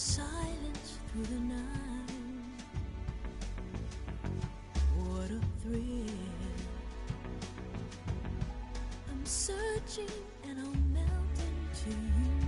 silence through the night. What a thrill. I'm searching and I'll melt into you.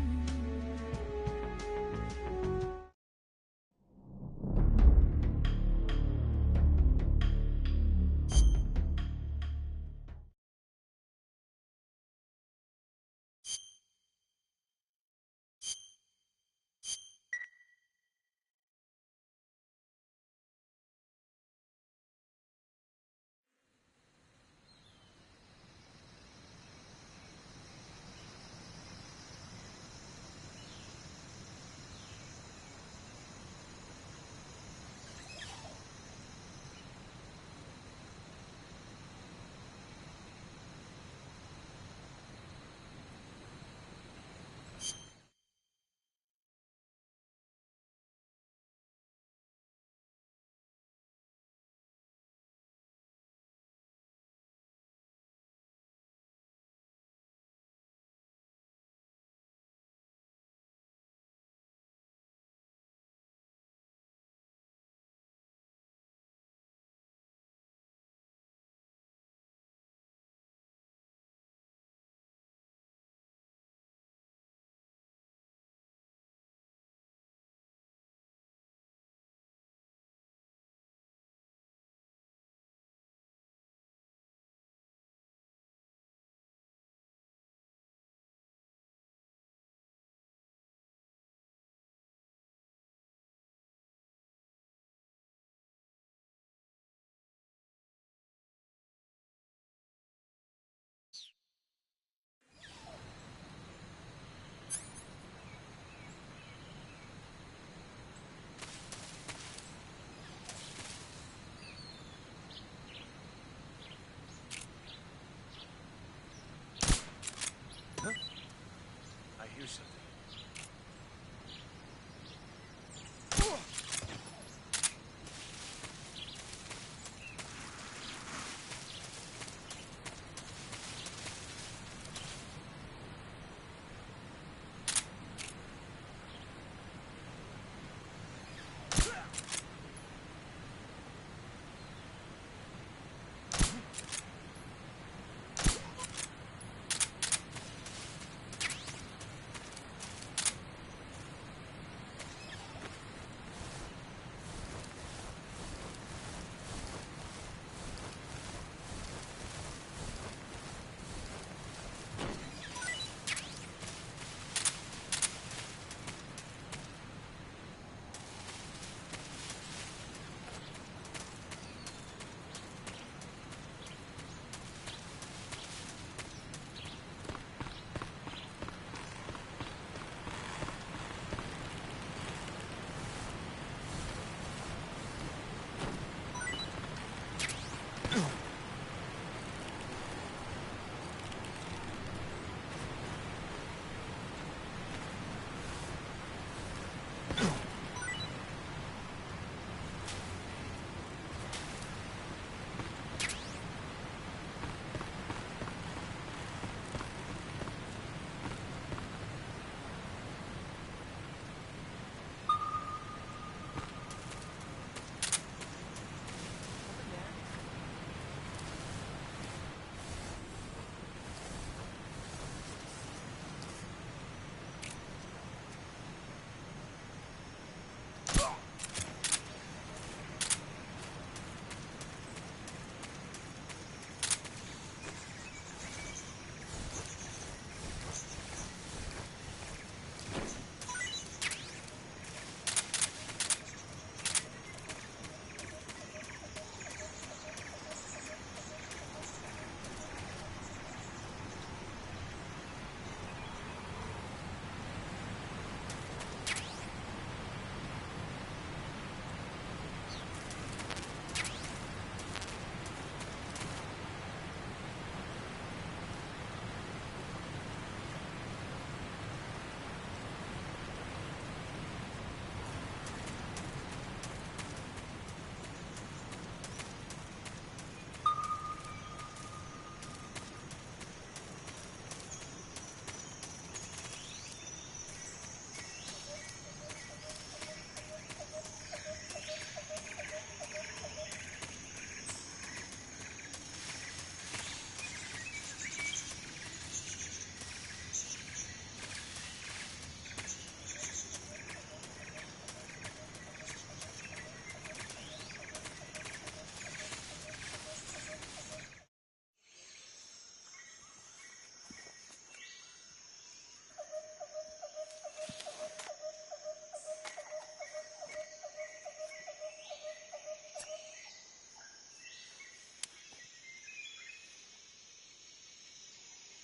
I hear something.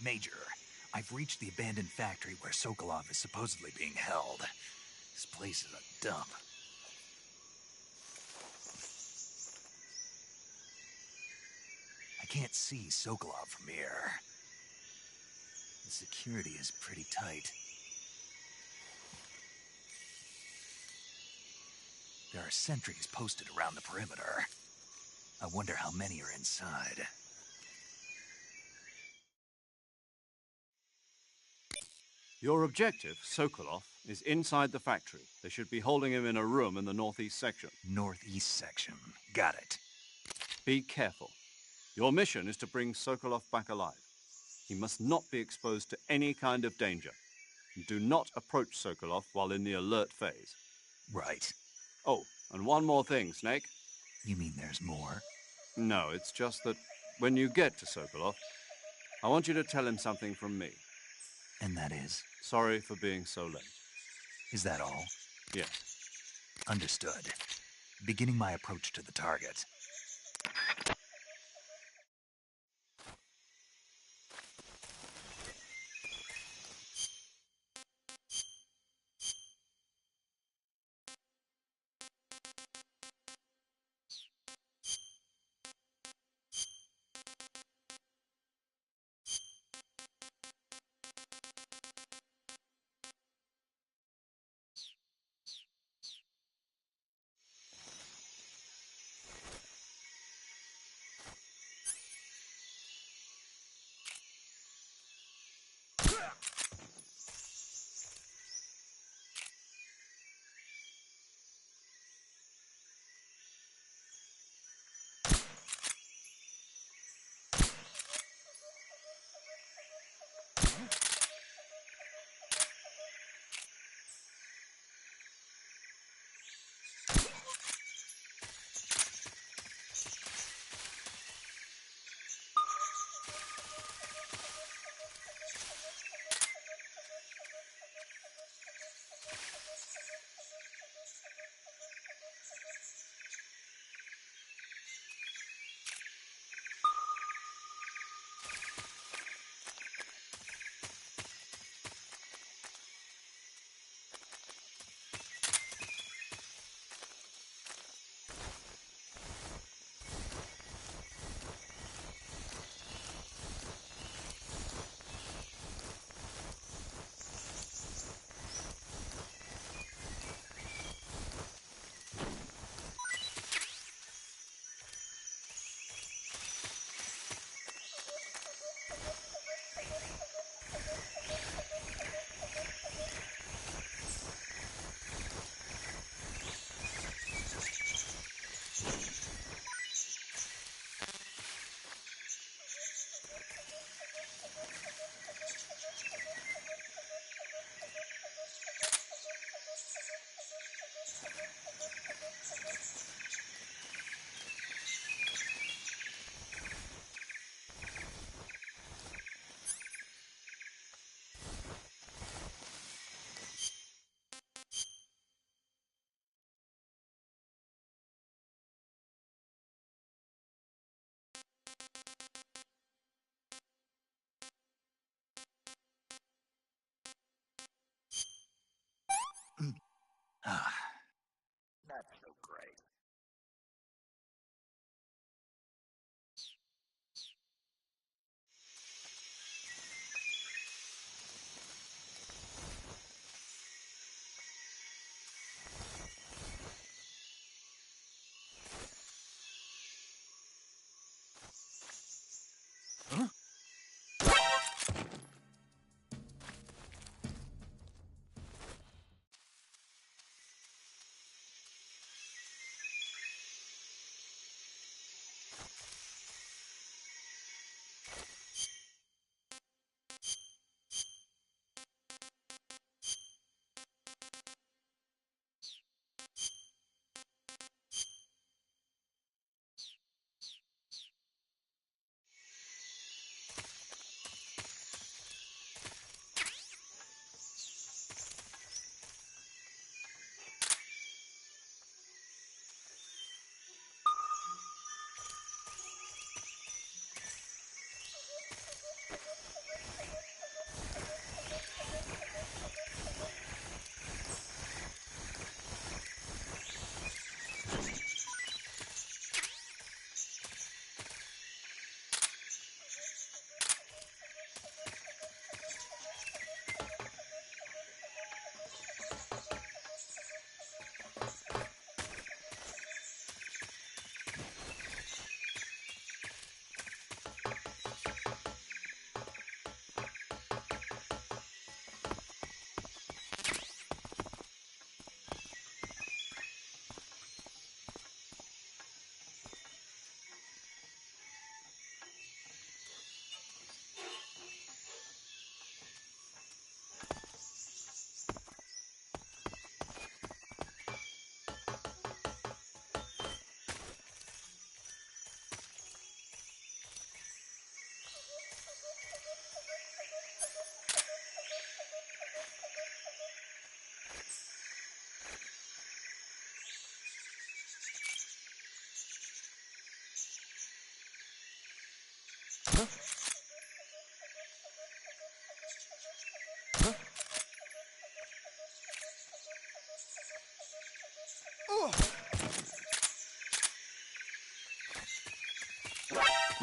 Major, I've reached the abandoned factory where Sokolov is supposedly being held. This place is a dump. I can't see Sokolov from here. The security is pretty tight. There are sentries posted around the perimeter. I wonder how many are inside. Your objective, Sokolov, is inside the factory. They should be holding him in a room in the northeast section. Northeast section. Got it. Be careful. Your mission is to bring Sokolov back alive. He must not be exposed to any kind of danger. Do not approach Sokolov while in the alert phase. Right. Oh, and one more thing, Snake. You mean there's more? No, it's just that when you get to Sokolov, I want you to tell him something from me. And that is? Sorry for being so late. Is that all? Yes. Understood. Beginning my approach to the target.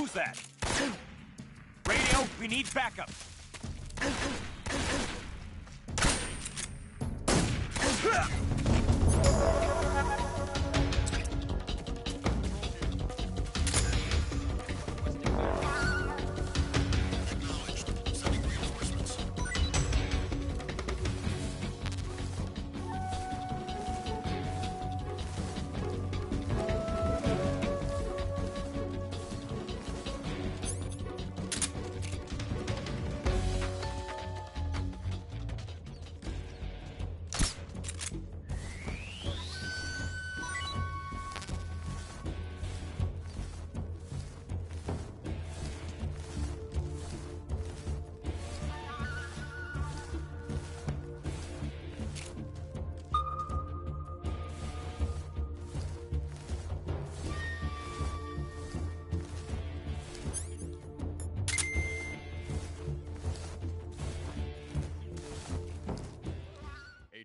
Who's that? Radio, we need backup.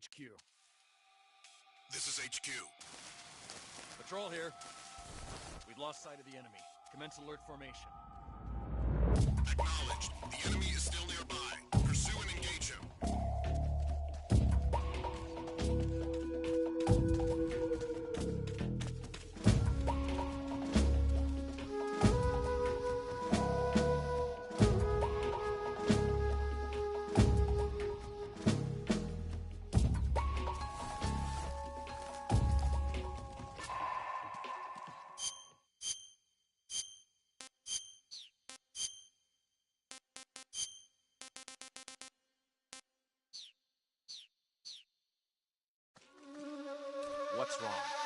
HQ. This is HQ. Patrol here. We've lost sight of the enemy. Commence alert formation. Acknowledged. The enemy is still nearby. Pursue and engage him. What's wrong?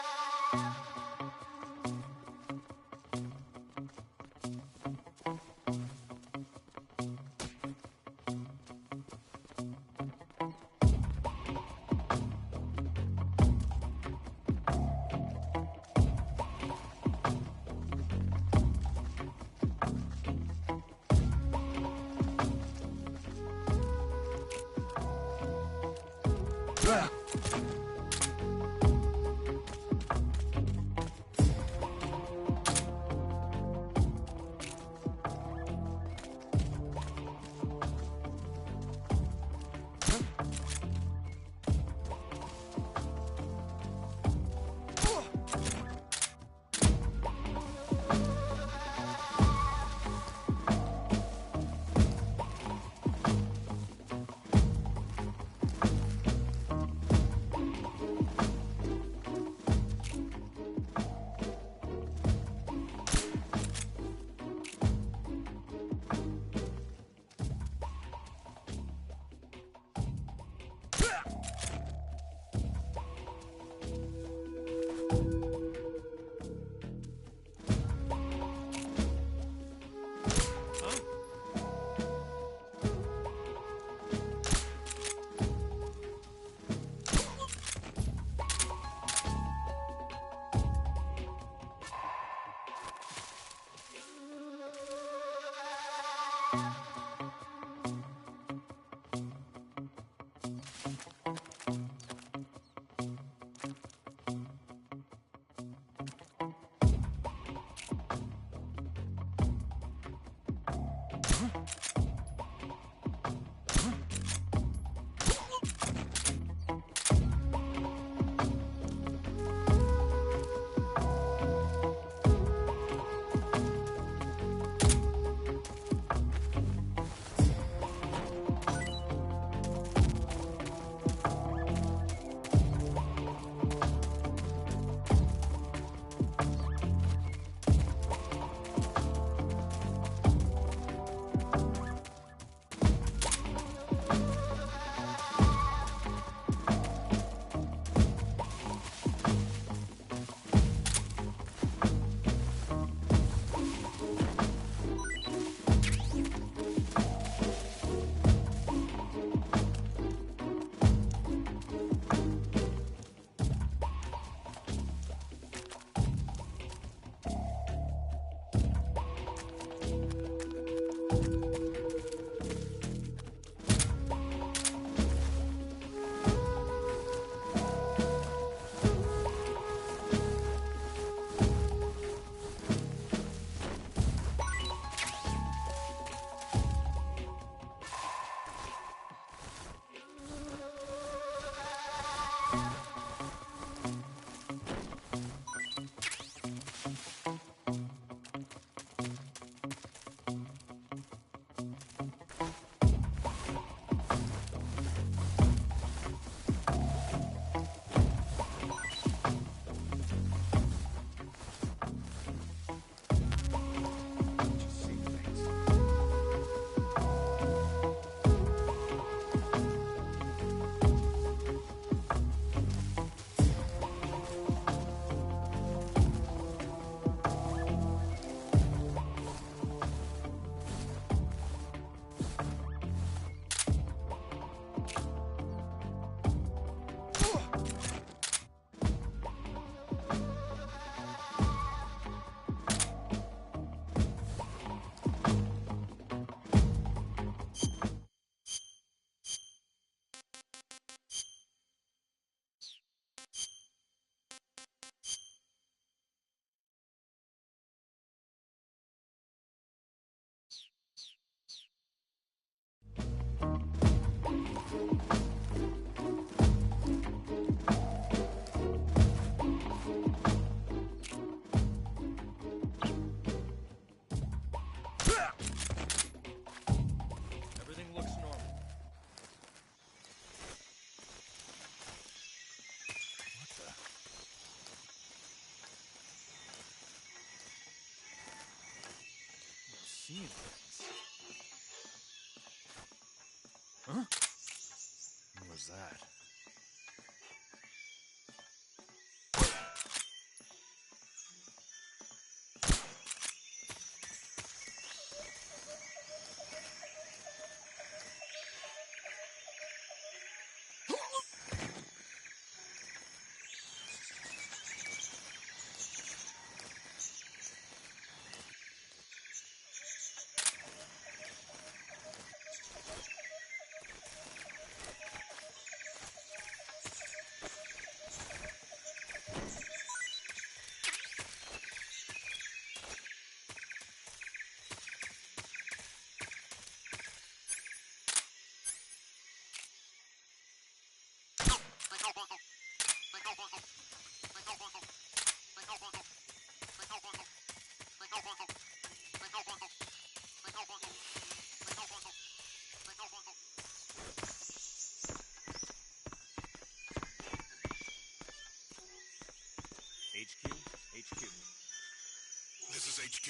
HQ.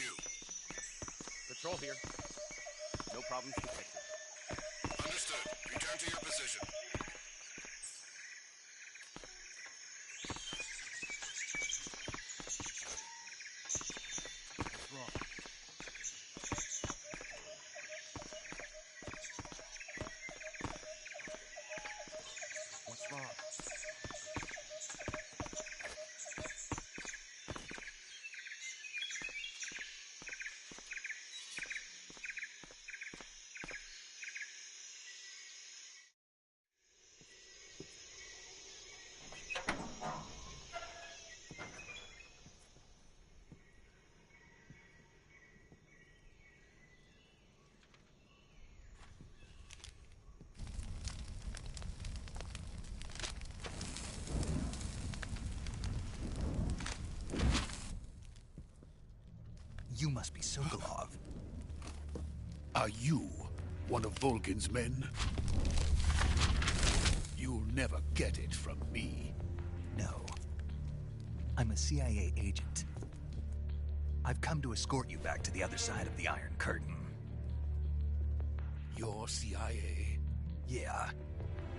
Patrol here. No problems detected. Understood. Return to your position. What's wrong? What's wrong? You must be Sokolov. Are you one of Volgin's men? You'll never get it from me. No. I'm a CIA agent. I've come to escort you back to the other side of the Iron Curtain. You're CIA? Yeah.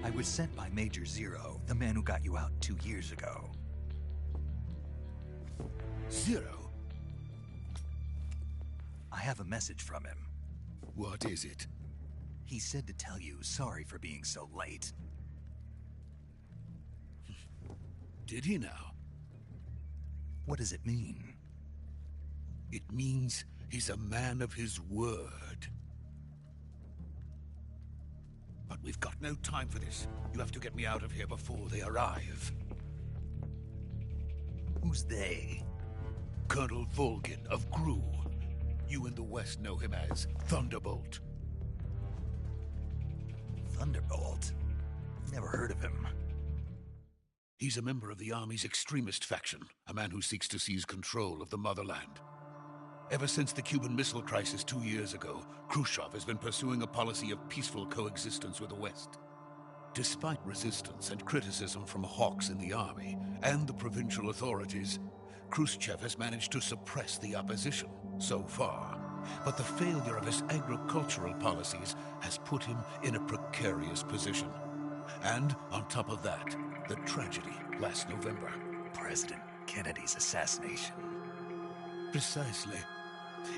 I was sent by Major Zero, the man who got you out 2 years ago. Zero? I have a message from him. What is it? He said to tell you sorry for being so late. Did he now? What does it mean? It means he's a man of his word. But we've got no time for this. You have to get me out of here before they arrive. Who's they? Colonel Volgin of Gru. You in the West know him as Thunderbolt. Thunderbolt? Never heard of him. He's a member of the Army's extremist faction, a man who seeks to seize control of the motherland. Ever since the Cuban Missile Crisis 2 years ago, Khrushchev has been pursuing a policy of peaceful coexistence with the West. Despite resistance and criticism from hawks in the army and the provincial authorities, Khrushchev has managed to suppress the opposition so far. But the failure of his agricultural policies has put him in a precarious position. And on top of that, the tragedy last November. President Kennedy's assassination. Precisely.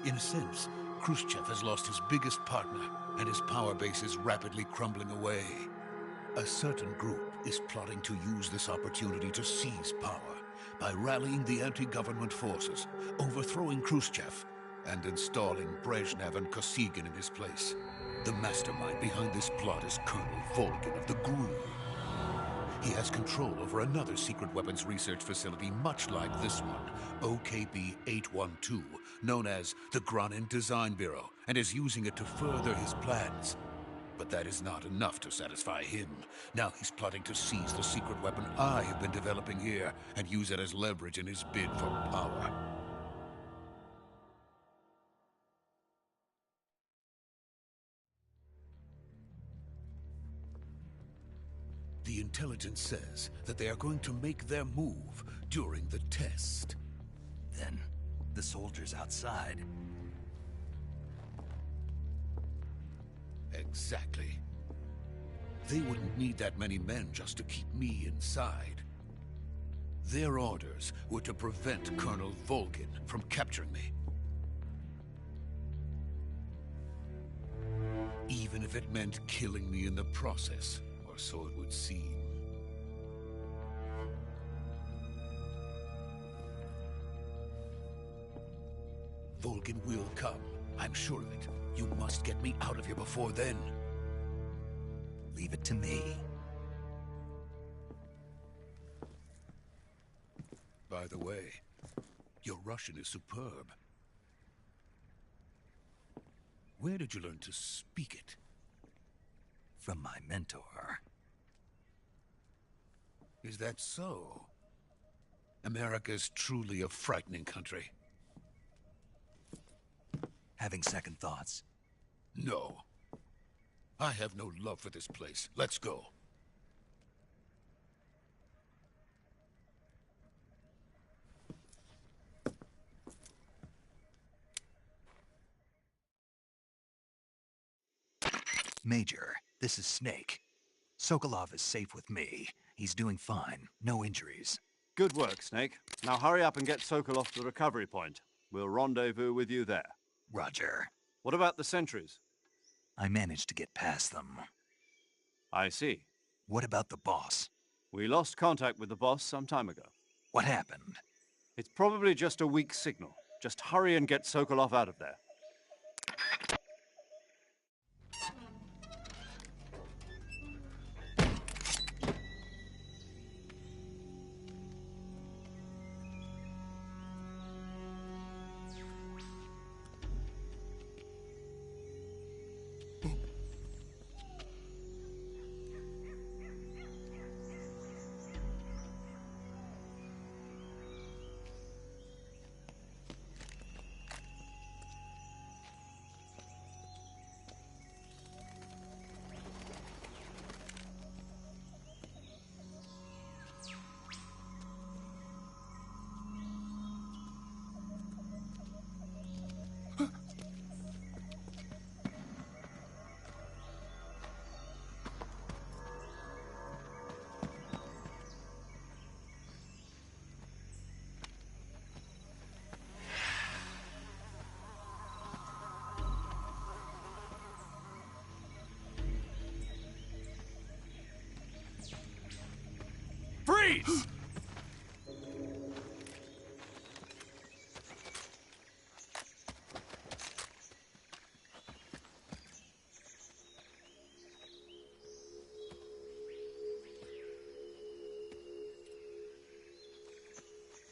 In a sense, Khrushchev has lost his biggest partner, and his power base is rapidly crumbling away. A certain group is plotting to use this opportunity to seize power by rallying the anti-government forces, overthrowing Khrushchev, and installing Brezhnev and Kosygin in his place. The mastermind behind this plot is Colonel Volgin of the GRU. He has control over another secret weapons research facility much like this one, OKB-812, known as the Granin Design Bureau, and is using it to further his plans. But that is not enough to satisfy him. Now he's plotting to seize the secret weapon I have been developing here and use it as leverage in his bid for power. The intelligence says that they are going to make their move during the test. Then, the soldiers outside. Exactly. They wouldn't need that many men just to keep me inside. Their orders were to prevent Colonel Volgin from capturing me. Even if it meant killing me in the process, or so it would seem. Volgin will come. I'm sure of it. You must get me out of here before then. Leave it to me. By the way, your Russian is superb. Where did you learn to speak it? From my mentor. Is that so? America's truly a frightening country. Having second thoughts. No. I have no love for this place. Let's go. Major, this is Snake. Sokolov is safe with me. He's doing fine. No injuries. Good work, Snake. Now hurry up and get Sokolov to the recovery point. We'll rendezvous with you there. Roger. What about the sentries? I managed to get past them. I see. What about the boss? We lost contact with the boss some time ago. What happened? It's probably just a weak signal. Just hurry and get Sokolov out of there. Freeze!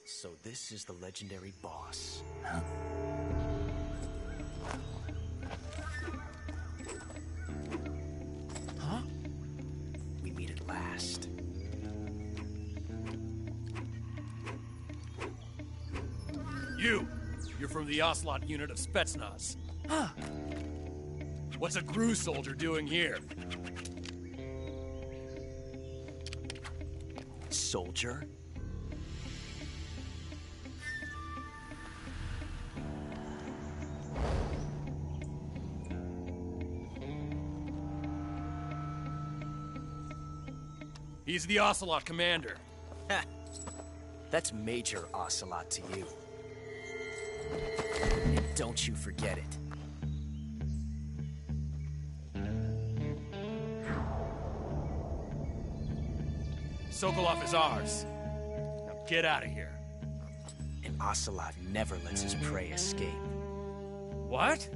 So this is the legendary boss. Huh? Huh? We meet at last. You're from the Ocelot unit of Spetsnaz. Huh. What's a GRU soldier doing here? Soldier? He's the Ocelot commander. Ha! That's Major Ocelot to you. And don't you forget it. Sokolov is ours. Now get out of here. And Ocelot never lets his prey escape. What?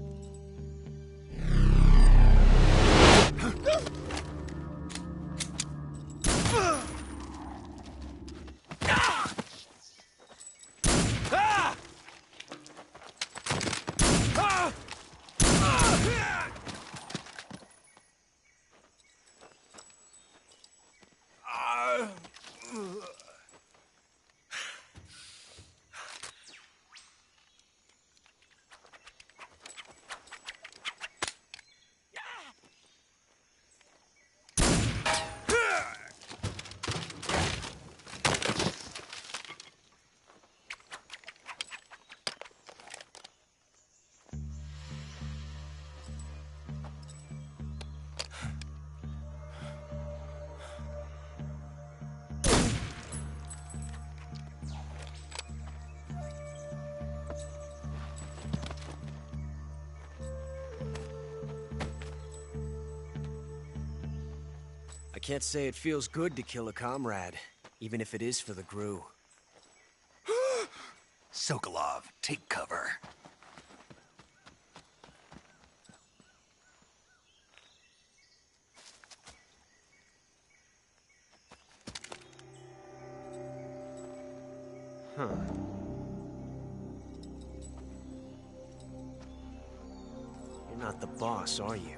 I can't say it feels good to kill a comrade, even if it is for the GRU. Sokolov, take cover. Huh. You're not the boss, are you?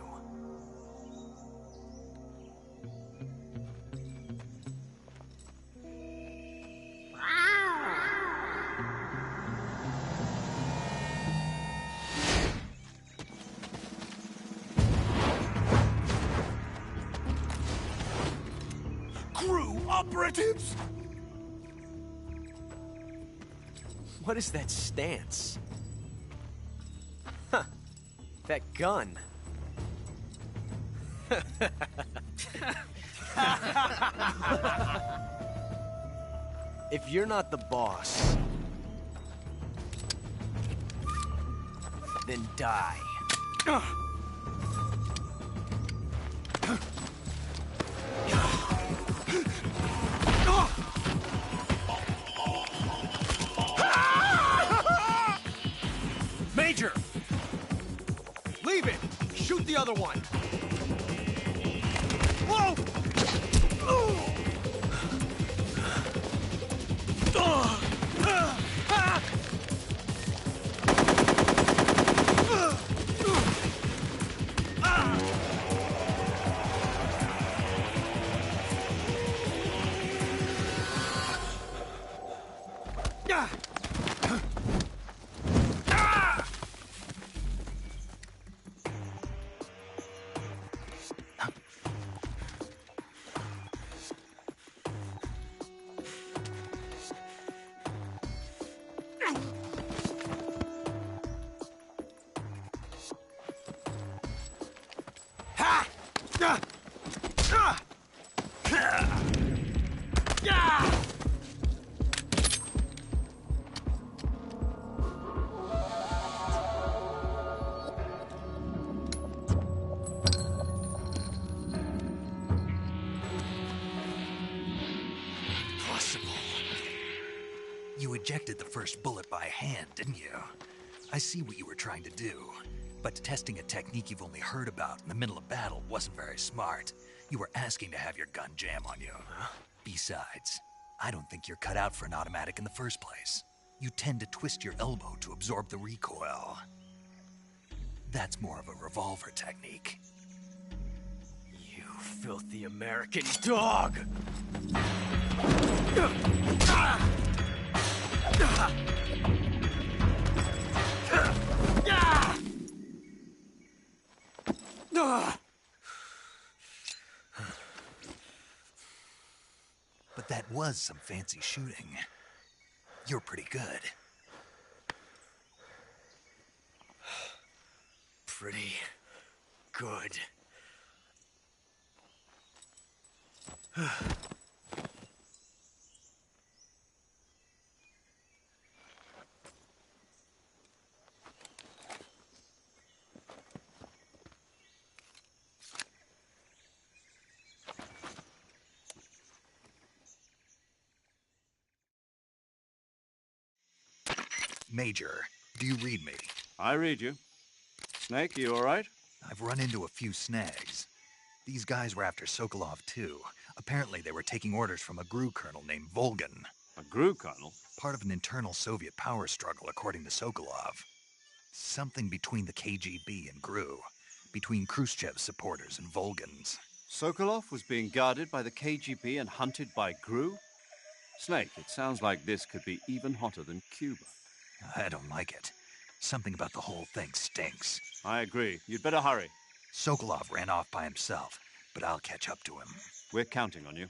GRU operatives! What is that stance? Huh. That gun. If you're not the boss, then die. Major! Leave it! Shoot the other one! Whoa! You ejected the first bullet by hand, didn't you? I see what you were trying to do. But testing a technique you've only heard about in the middle of battle wasn't very smart. You were asking to have your gun jam on you. Huh? Besides, I don't think you're cut out for an automatic in the first place. You tend to twist your elbow to absorb the recoil. That's more of a revolver technique. You filthy American dog! But that was some fancy shooting. You're pretty good. Pretty good. Major, do you read me? I read you. Snake, you all right? I've run into a few snags. These guys were after Sokolov, too. Apparently they were taking orders from a GRU colonel named Volgan. A GRU colonel? Part of an internal Soviet power struggle, according to Sokolov. Something between the KGB and GRU. Between Khrushchev's supporters and Volgan's. Sokolov was being guarded by the KGB and hunted by GRU? Snake, it sounds like this could be even hotter than Cuba. I don't like it. Something about the whole thing stinks. I agree. You'd better hurry. Sokolov ran off by himself, but I'll catch up to him. We're counting on you.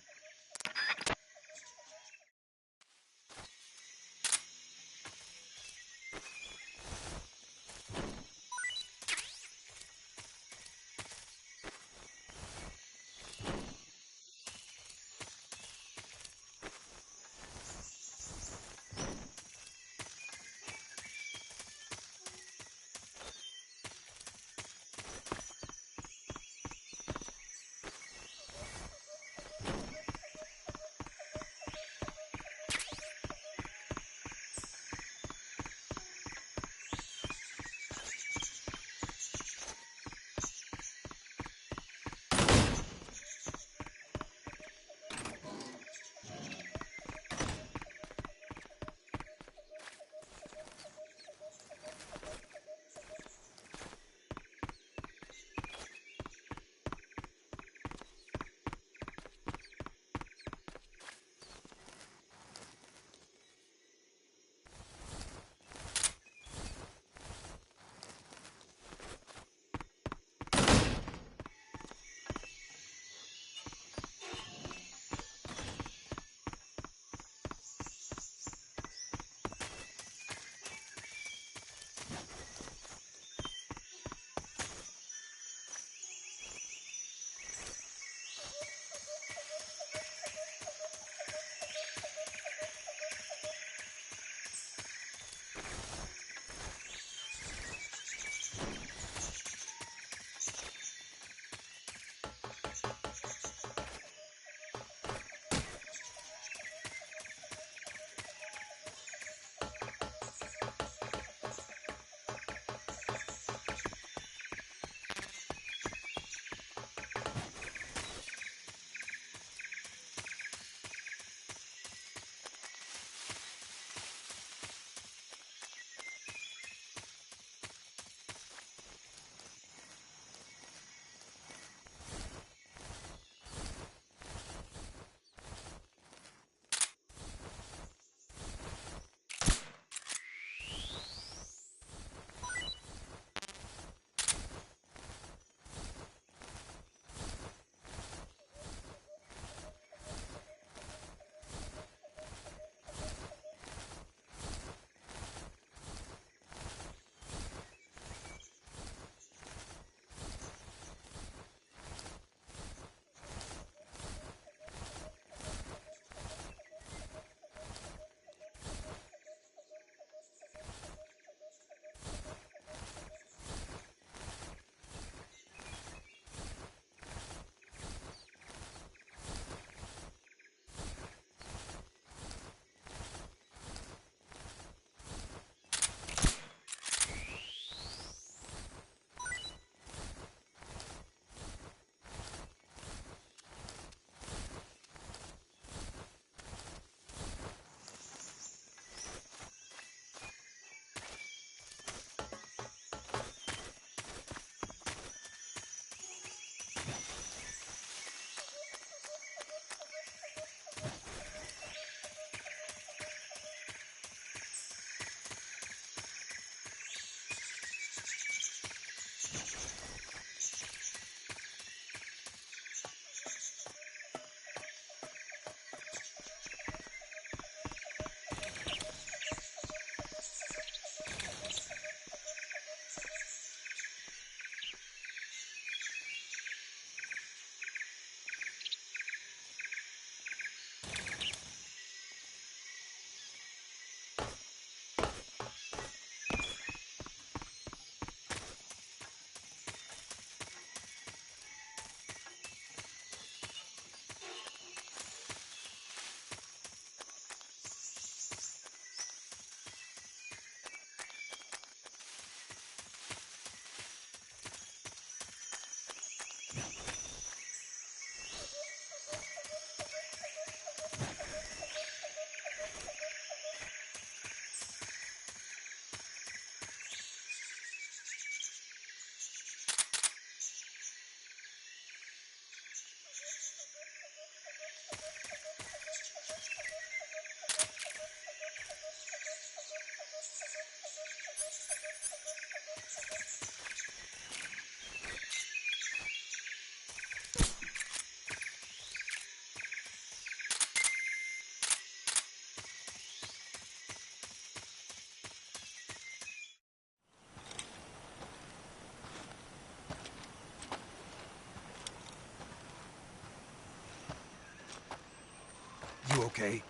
okay?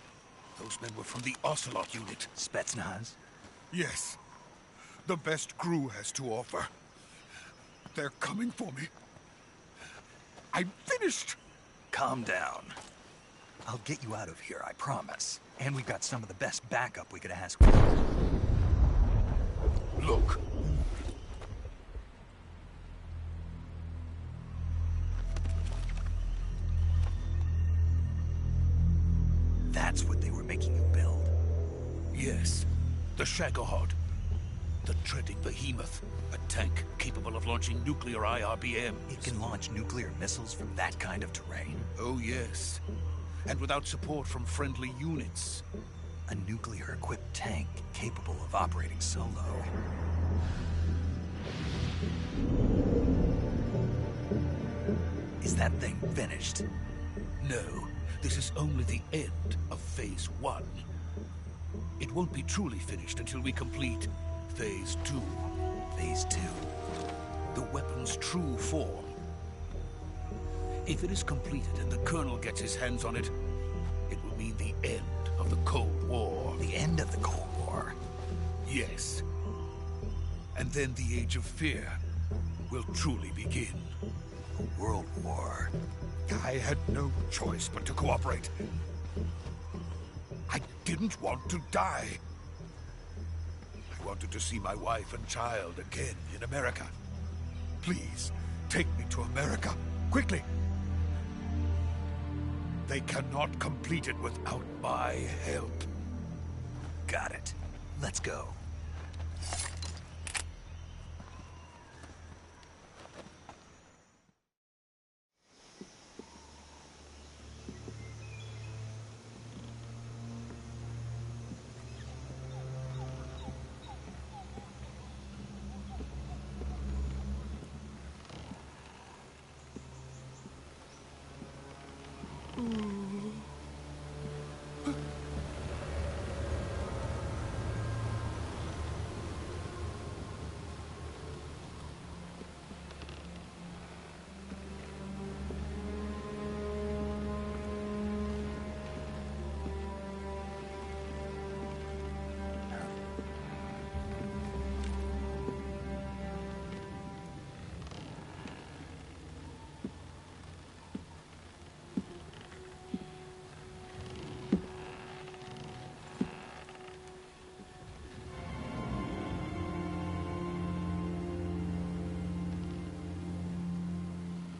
Those men were from the Ocelot unit. Spetsnaz? Yes. The best crew has to offer. They're coming for me. I'm finished! Calm down. I'll get you out of here, I promise. And we've got some of the best backup we could ask for. Look. That's what they were making you build? Yes. The Shagohod. The treading behemoth. A tank capable of launching nuclear IRBMs. It can launch nuclear missiles from that kind of terrain? Oh, yes. And without support from friendly units. A nuclear-equipped tank capable of operating solo. Is that thing finished? No. This is only the end of Phase 1. It won't be truly finished until we complete Phase 2. Phase 2? The weapon's true form. If it is completed and the Colonel gets his hands on it, it will mean the end of the Cold War. The end of the Cold War? Yes. And then the Age of Fear will truly begin. A world war? I had no choice but to cooperate. I didn't want to die. I wanted to see my wife and child again in America. Please, take me to America, quickly. They cannot complete it without my help. Got it. Let's go.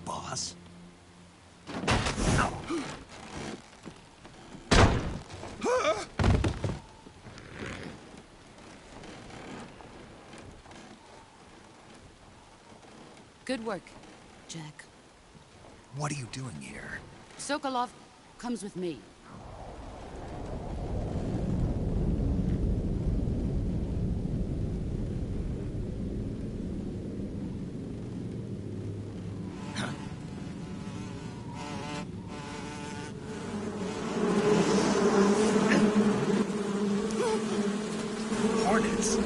Boss? Good work, Jack. What are you doing here? Sokolov comes with me. Hornets?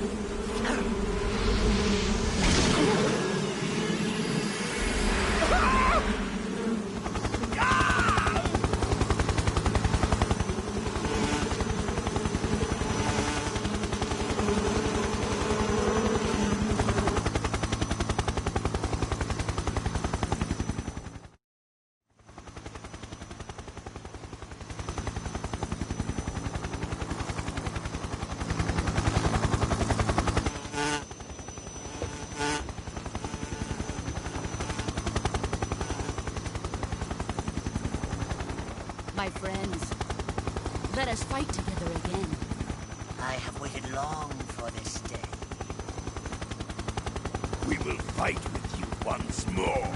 My friends, let us fight together again. I have waited long for this day. We will fight with you once more.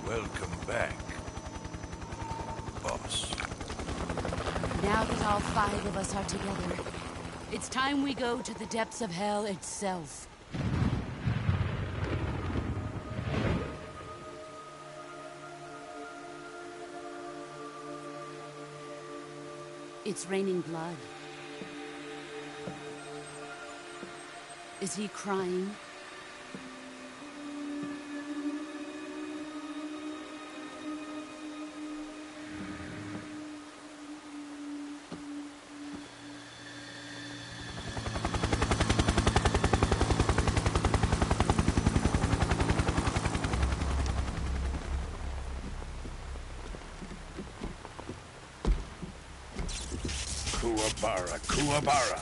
Welcome back, boss. Now that all 5 of us are together, it's time we go to the depths of hell itself. It's raining blood. Is he crying? Kuwabara, Kuwabara.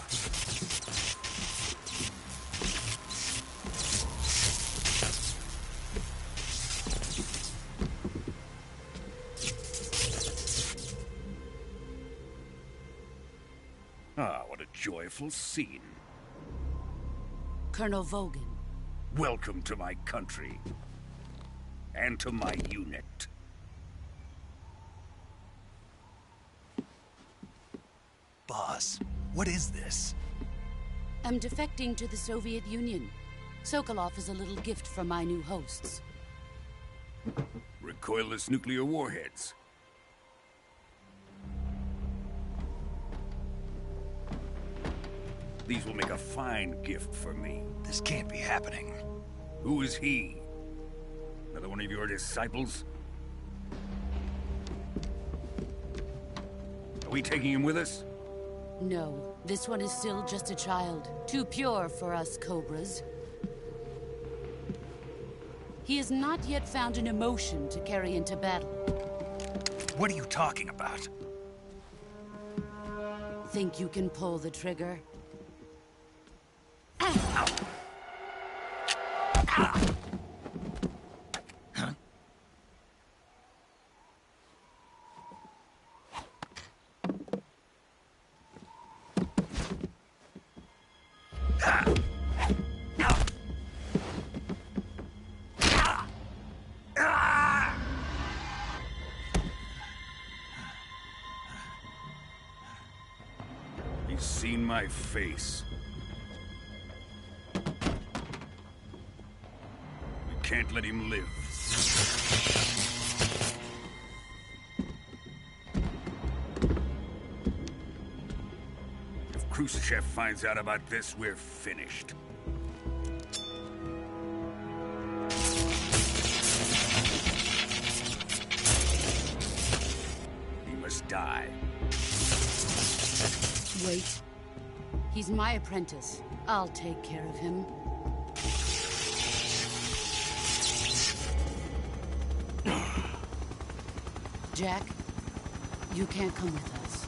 Ah, what a joyful scene. Colonel Vogan. Welcome to my country. And to my unit. Boss, what is this? I'm defecting to the Soviet Union. Sokolov is a little gift from my new hosts. Recoilless nuclear warheads. These will make a fine gift for me. This can't be happening. Who is he? Another one of your disciples? Are we taking him with us? No, this one is still just a child. Too pure for us Cobras. He has not yet found an emotion to carry into battle. What are you talking about? Think you can pull the trigger? He's seen my face. We can't let him live. If Khrushchev finds out about this, we're finished. He must die. Wait. He's my apprentice. I'll take care of him. Jack, you can't come with us.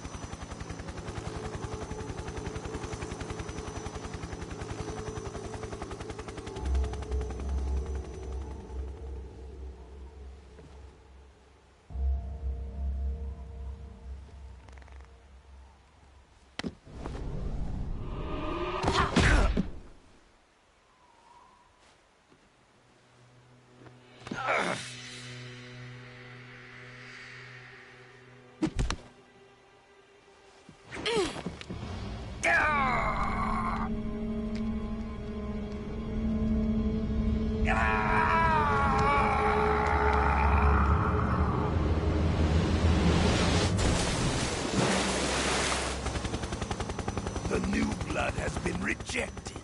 The new blood has been rejected.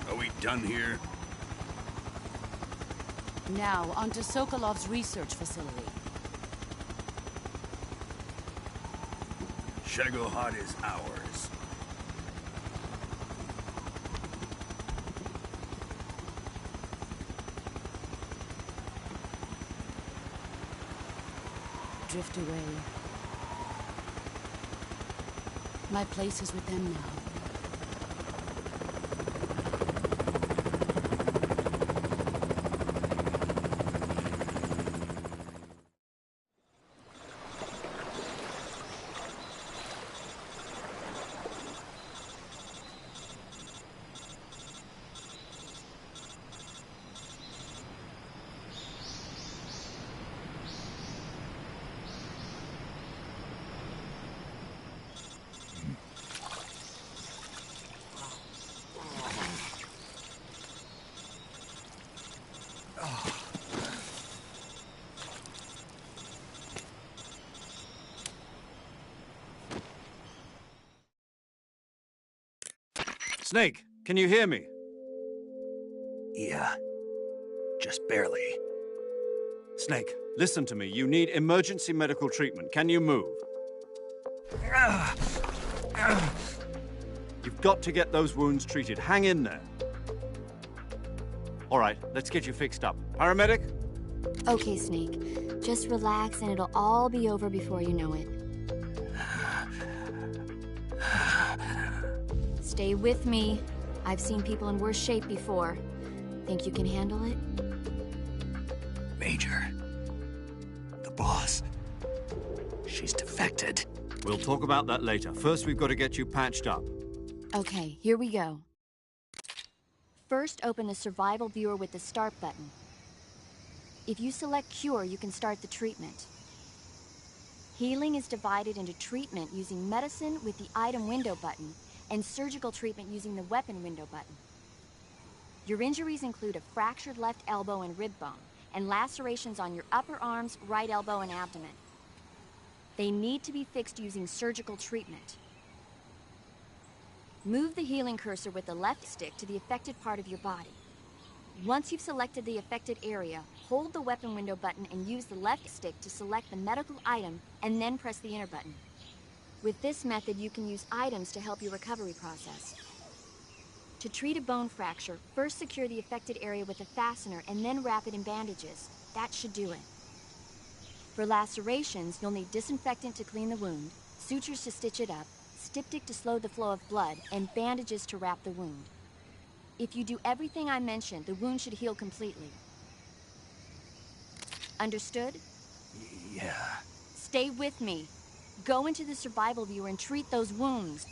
Are we done here? Now, onto Sokolov's research facility. Shagohod is ours. Drift away. My place is with them now. Snake, can you hear me? Yeah. Just barely. Snake, listen to me. You need emergency medical treatment. Can you move? You've We've got to get those wounds treated. Hang in there. All right, let's get you fixed up. Paramedic? Okay, Snake. Just relax and it'll all be over before you know it. Stay with me. I've seen people in worse shape before. Think you can handle it? Major. The boss. She's defected. We'll talk about that later. First, we've got to get you patched up. Okay, here we go. First, open the survival viewer with the start button. If you select cure, you can start the treatment. Healing is divided into treatment using medicine with the item window button and surgical treatment using the weapon window button. Your injuries include a fractured left elbow and rib bone, and lacerations on your upper arms, right elbow, and abdomen. They need to be fixed using surgical treatment. Move the healing cursor with the left stick to the affected part of your body. Once you've selected the affected area, hold the weapon window button and use the left stick to select the medical item, and then press the enter button. With this method, you can use items to help your recovery process. To treat a bone fracture, first secure the affected area with a fastener and then wrap it in bandages. That should do it. For lacerations, you'll need disinfectant to clean the wound, sutures to stitch it up, styptic to slow the flow of blood, and bandages to wrap the wound. If you do everything I mentioned, the wound should heal completely. Understood? Yeah. Stay with me. Go into the survival viewer and treat those wounds.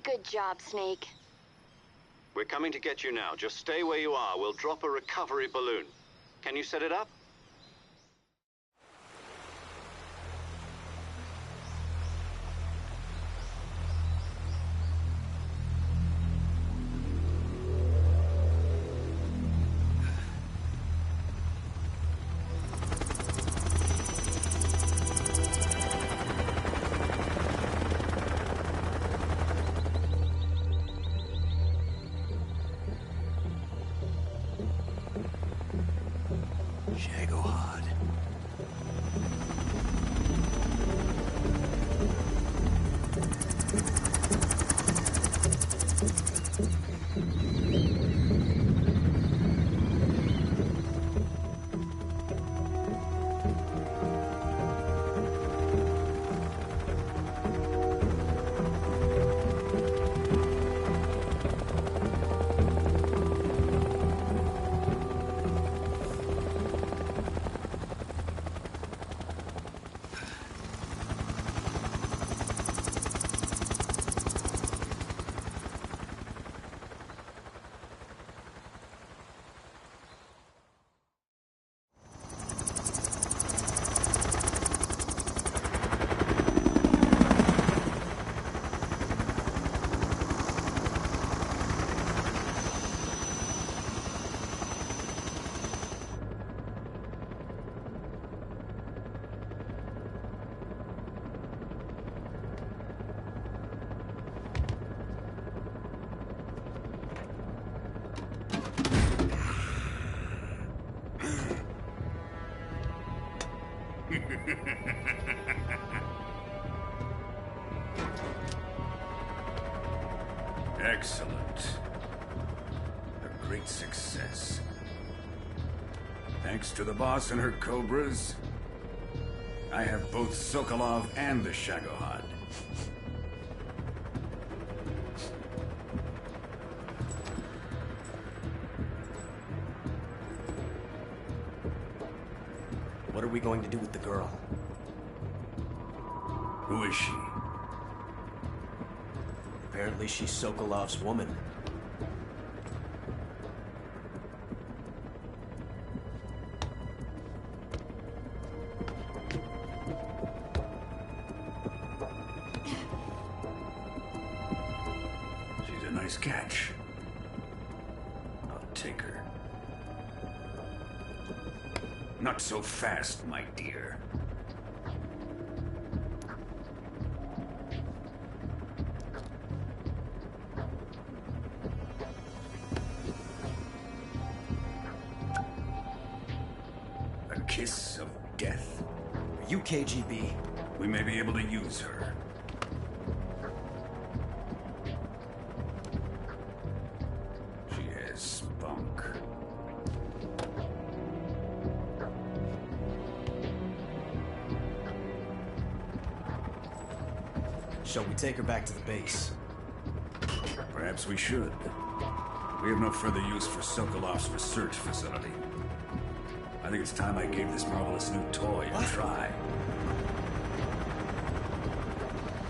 Good job, Snake. We're coming to get you now. Just stay where you are. We'll drop a recovery balloon. Can you set it up? Shit. Excellent. A great success. Thanks to the boss and her cobras, I have both Sokolov and the Shagohod. What are we going to do with the girl? Who is she? Apparently she's Sokolov's woman. She's a nice catch. I'll take her. Not so fast, my dear. A kiss of death. Are you KGB? We may be able to use her. She has spunk. Shall we take her back to the base? Perhaps we should. We have no further use for Sokolov's research facility. I think it's time I gave this marvelous new toy a try.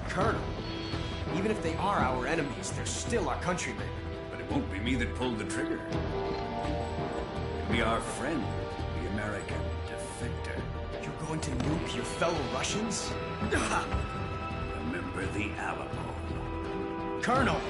Colonel, even if they are our enemies, they're still our countrymen. But it won't be me that pulled the trigger. It'll be our friend, the American defector. You're going to nuke your fellow Russians? Remember the Alamo. Colonel!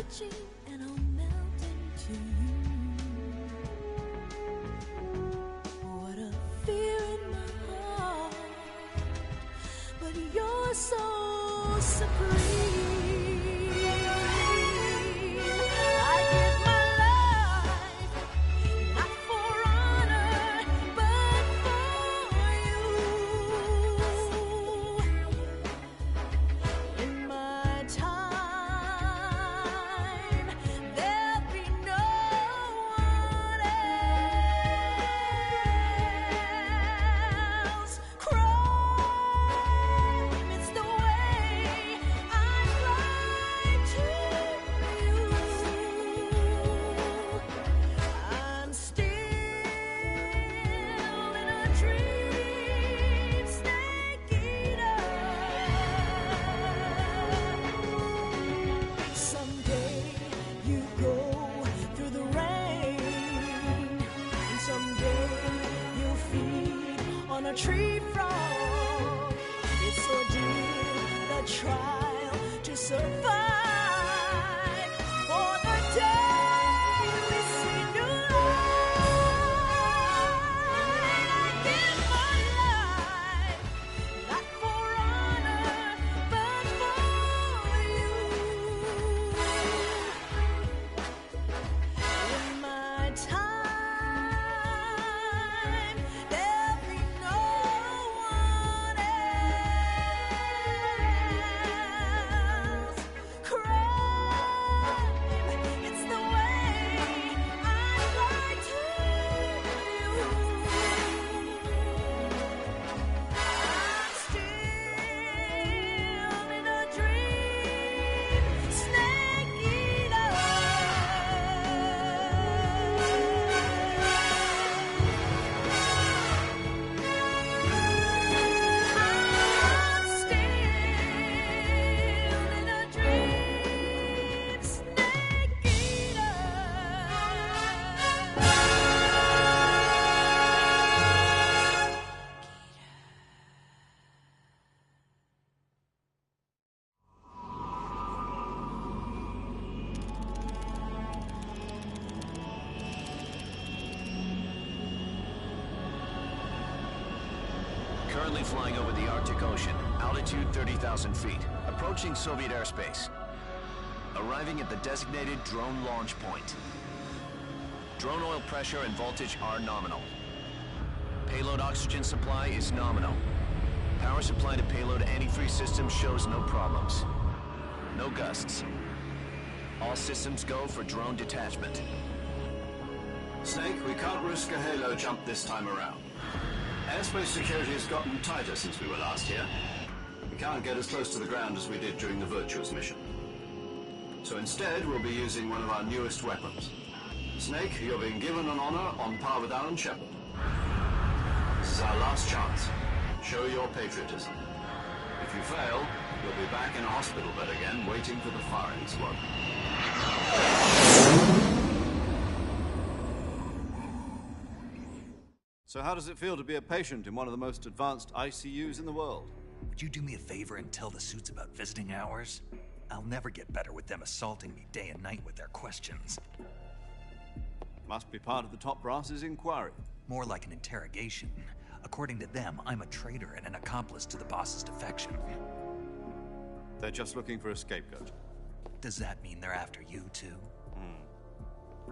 touching and I'll melt into you. What a fear in my heart, but you're so supreme. I give my life, not for honor, but for you. In my time, there'll be no one else. Crime, it's the way I lie to you. I'm still in a dream, snake eater. Someday you go through the rain, and someday you'll feed on a tree frog. It's ordeal, the trial to survive for the day we see new light. I give my life, not for honor, but for you. In my time, there'll be no one else. Crime, it's the way I lie to you. I'm still in a dream, snake eater. I'm still in a dream, snake eater. Currently flying over the Arctic Ocean, altitude 30,000 feet, approaching Soviet airspace. Arriving at the designated drone launch point. Drone oil pressure and voltage are nominal. Payload oxygen supply is nominal. Power supply to payload antifreeze system shows no problems. No gusts. All systems go for drone detachment. Snake, we can't risk a halo jump this time around. Airspace security has gotten tighter since we were last here. We can't get as close to the ground as we did during the Virtuous mission. So instead, we'll be using one of our newest weapons. Snake, you're being given an honor on par with Alan Shepard. This is our last chance. Show your patriotism. If you fail, you'll be back in a hospital bed again, waiting for the firing squad. So how does it feel to be a patient in one of the most advanced ICUs in the world? Would you do me a favor and tell the suits about visiting hours? I'll never get better with them assaulting me day and night with their questions. Must be part of the top brass's inquiry. More like an interrogation. According to them, I'm a traitor and an accomplice to the boss's defection. They're just looking for a scapegoat. Does that mean they're after you, too?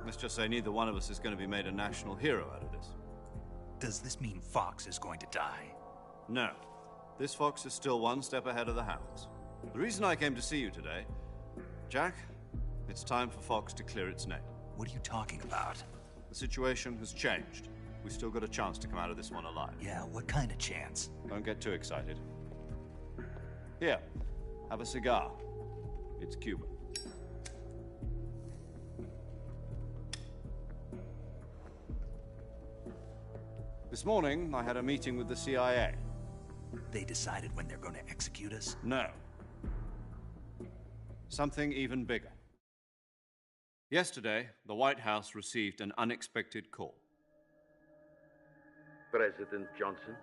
Let's just say neither one of us is going to be made a national hero out of this. Does this mean Fox is going to die? No. This Fox is still one step ahead of the hounds. The reason I came to see you today, Jack, it's time for Fox to clear its name. What are you talking about? The situation has changed. We've still got a chance to come out of this one alive. Yeah, what kind of chance? Don't get too excited. Here, have a cigar. It's Cuban. This morning, I had a meeting with the CIA. They decided when they're going to execute us? No. Something even bigger. Yesterday, the White House received an unexpected call. President Johnson?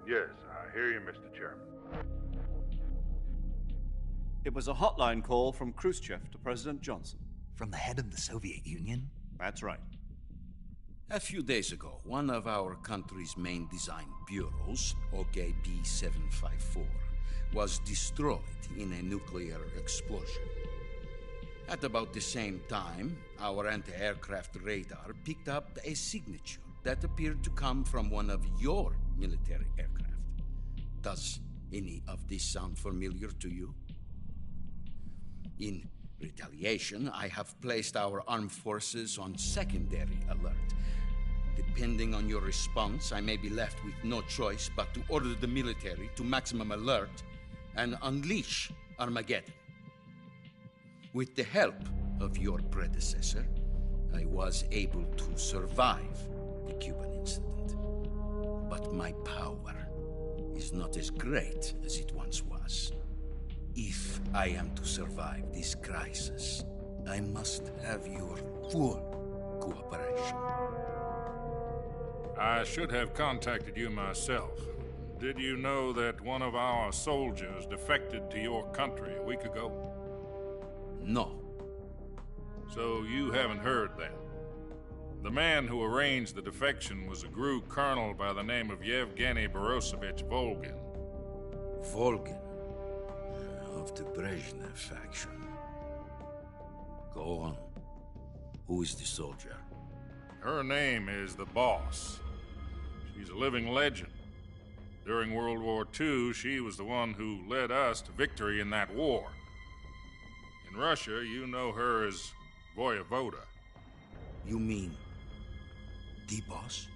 Yes, I hear you, Mr. Chairman. It was a hotline call from Khrushchev to President Johnson. From the head of the Soviet Union? That's right. A few days ago, one of our country's main design bureaus, OKB 754, was destroyed in a nuclear explosion. At about the same time, our anti-aircraft radar picked up a signature that appeared to come from one of your military aircraft. Does any of this sound familiar to you? In retaliation, I have placed our armed forces on secondary alert. Depending on your response, I may be left with no choice but to order the military to maximum alert and unleash Armageddon. With the help of your predecessor, I was able to survive the Cuban incident. But my power is not as great as it once was. If I am to survive this crisis, I must have your full cooperation. I should have contacted you myself. Did you know that one of our soldiers defected to your country a week ago? No. So you haven't heard then. The man who arranged the defection was a GRU colonel by the name of Yevgeny Borosovich Volgin. Volgin? Of the Brezhnev faction. Go on. Who is the soldier? Her name is the Boss. She's a living legend. During World War II, she was the one who led us to victory in that war. In Russia, you know her as Voyevoda. You mean the Boss?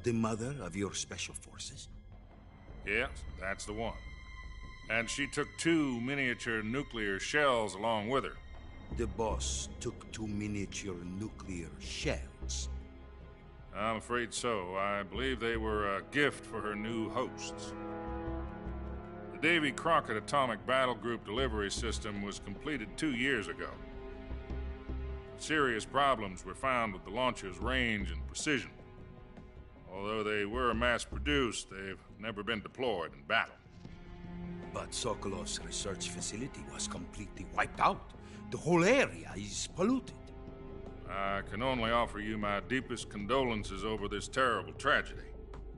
The mother of your special forces? Yes, that's the one. And she took 2 miniature nuclear shells along with her. The Boss took 2 miniature nuclear shells? I'm afraid so. I believe they were a gift for her new hosts. The Davy Crockett Atomic Battle Group delivery system was completed 2 years ago. Serious problems were found with the launcher's range and precision. Although they were mass-produced, they've never been deployed in battle. But Sokolov's research facility was completely wiped out. The whole area is polluted. I can only offer you my deepest condolences over this terrible tragedy.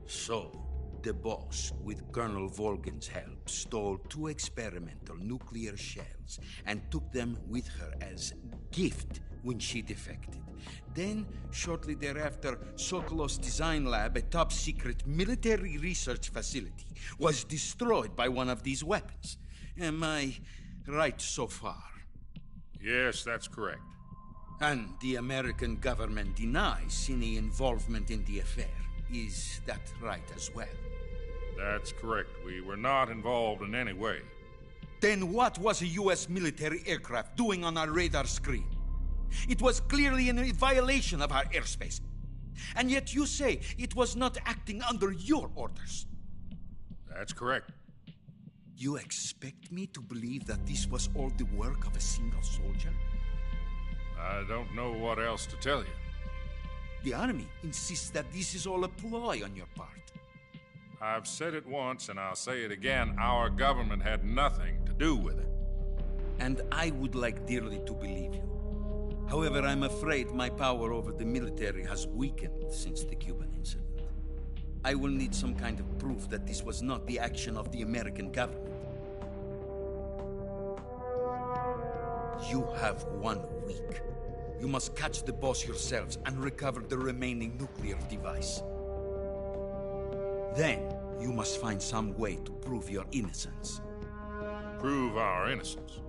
So, the Boss, with Colonel Volgin's help, stole 2 experimental nuclear shells and took them with her as gift when she defected. Then, shortly thereafter, Sokolov's design lab, a top-secret military research facility, was destroyed by one of these weapons. Am I right so far? Yes, that's correct. And the American government denies any involvement in the affair. Is that right as well? That's correct. We were not involved in any way. Then what was a U.S. military aircraft doing on our radar screen? It was clearly in violation of our airspace. And yet you say it was not acting under your orders. That's correct. You expect me to believe that this was all the work of a single soldier? I don't know what else to tell you. The Army insists that this is all a ploy on your part. I've said it once, and I'll say it again. Our government had nothing to do with it. And I would like dearly to believe you. However, I'm afraid my power over the military has weakened since the Cuban incident. I will need some kind of proof that this was not the action of the American government. You have 1 week. You must catch the Boss yourselves and recover the remaining nuclear device. Then, you must find some way to prove your innocence. Prove our innocence?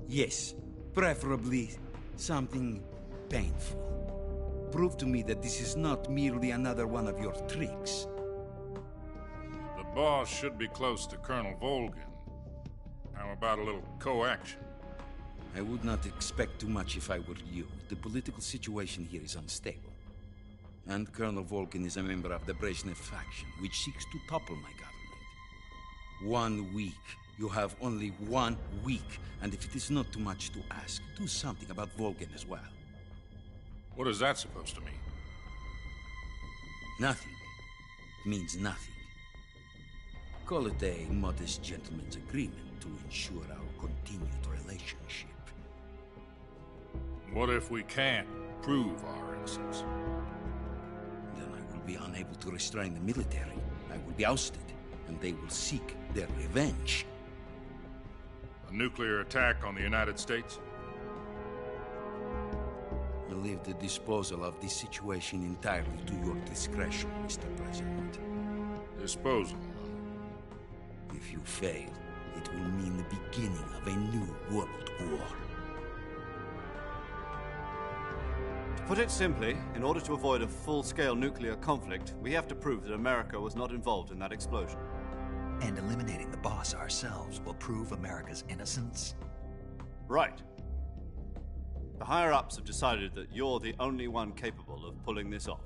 Yes, preferably something painful. Prove to me that this is not merely another one of your tricks. The Boss should be close to Colonel Volgin. How about a little coaction? I would not expect too much if I were you. The political situation here is unstable. And Colonel Volgin is a member of the Brezhnev faction, which seeks to topple my government. 1 week. You have only 1 week. And if it is not too much to ask, do something about Volgin as well. What is that supposed to mean? Nothing. It means nothing. Call it a modest gentleman's agreement to ensure our continued relationship. What if we can't prove our innocence? Then I will be unable to restrain the military. I will be ousted, and they will seek their revenge. A nuclear attack on the United States? I leave the disposal of this situation entirely to your discretion, Mr. President. Disposal? If you fail, it will mean the beginning of a new world war. To put it simply, in order to avoid a full-scale nuclear conflict, we have to prove that America was not involved in that explosion. And eliminating the boss ourselves will prove America's innocence? Right. The higher-ups have decided that you're the only one capable of pulling this off.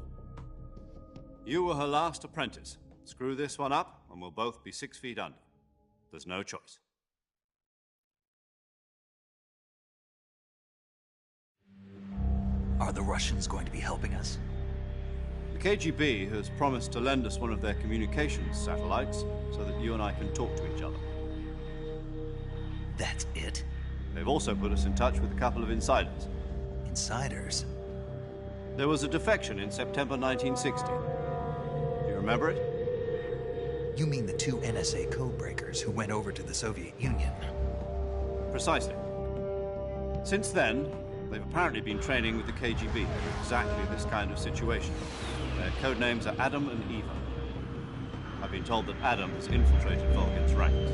You were her last apprentice. Screw this one up, and we'll both be 6 feet under. There's no choice. Are the Russians going to be helping us? The KGB has promised to lend us one of their communications satellites so that you and I can talk to each other. That's it? They've also put us in touch with a couple of insiders. Insiders? There was a defection in September 1960. Do you remember it? You mean the 2 NSA codebreakers who went over to the Soviet Union? Precisely. Since then, they've apparently been training with the KGB for exactly this kind of situation. Their code names are Adam and Eva. I've been told that Adam has infiltrated Volgin's ranks.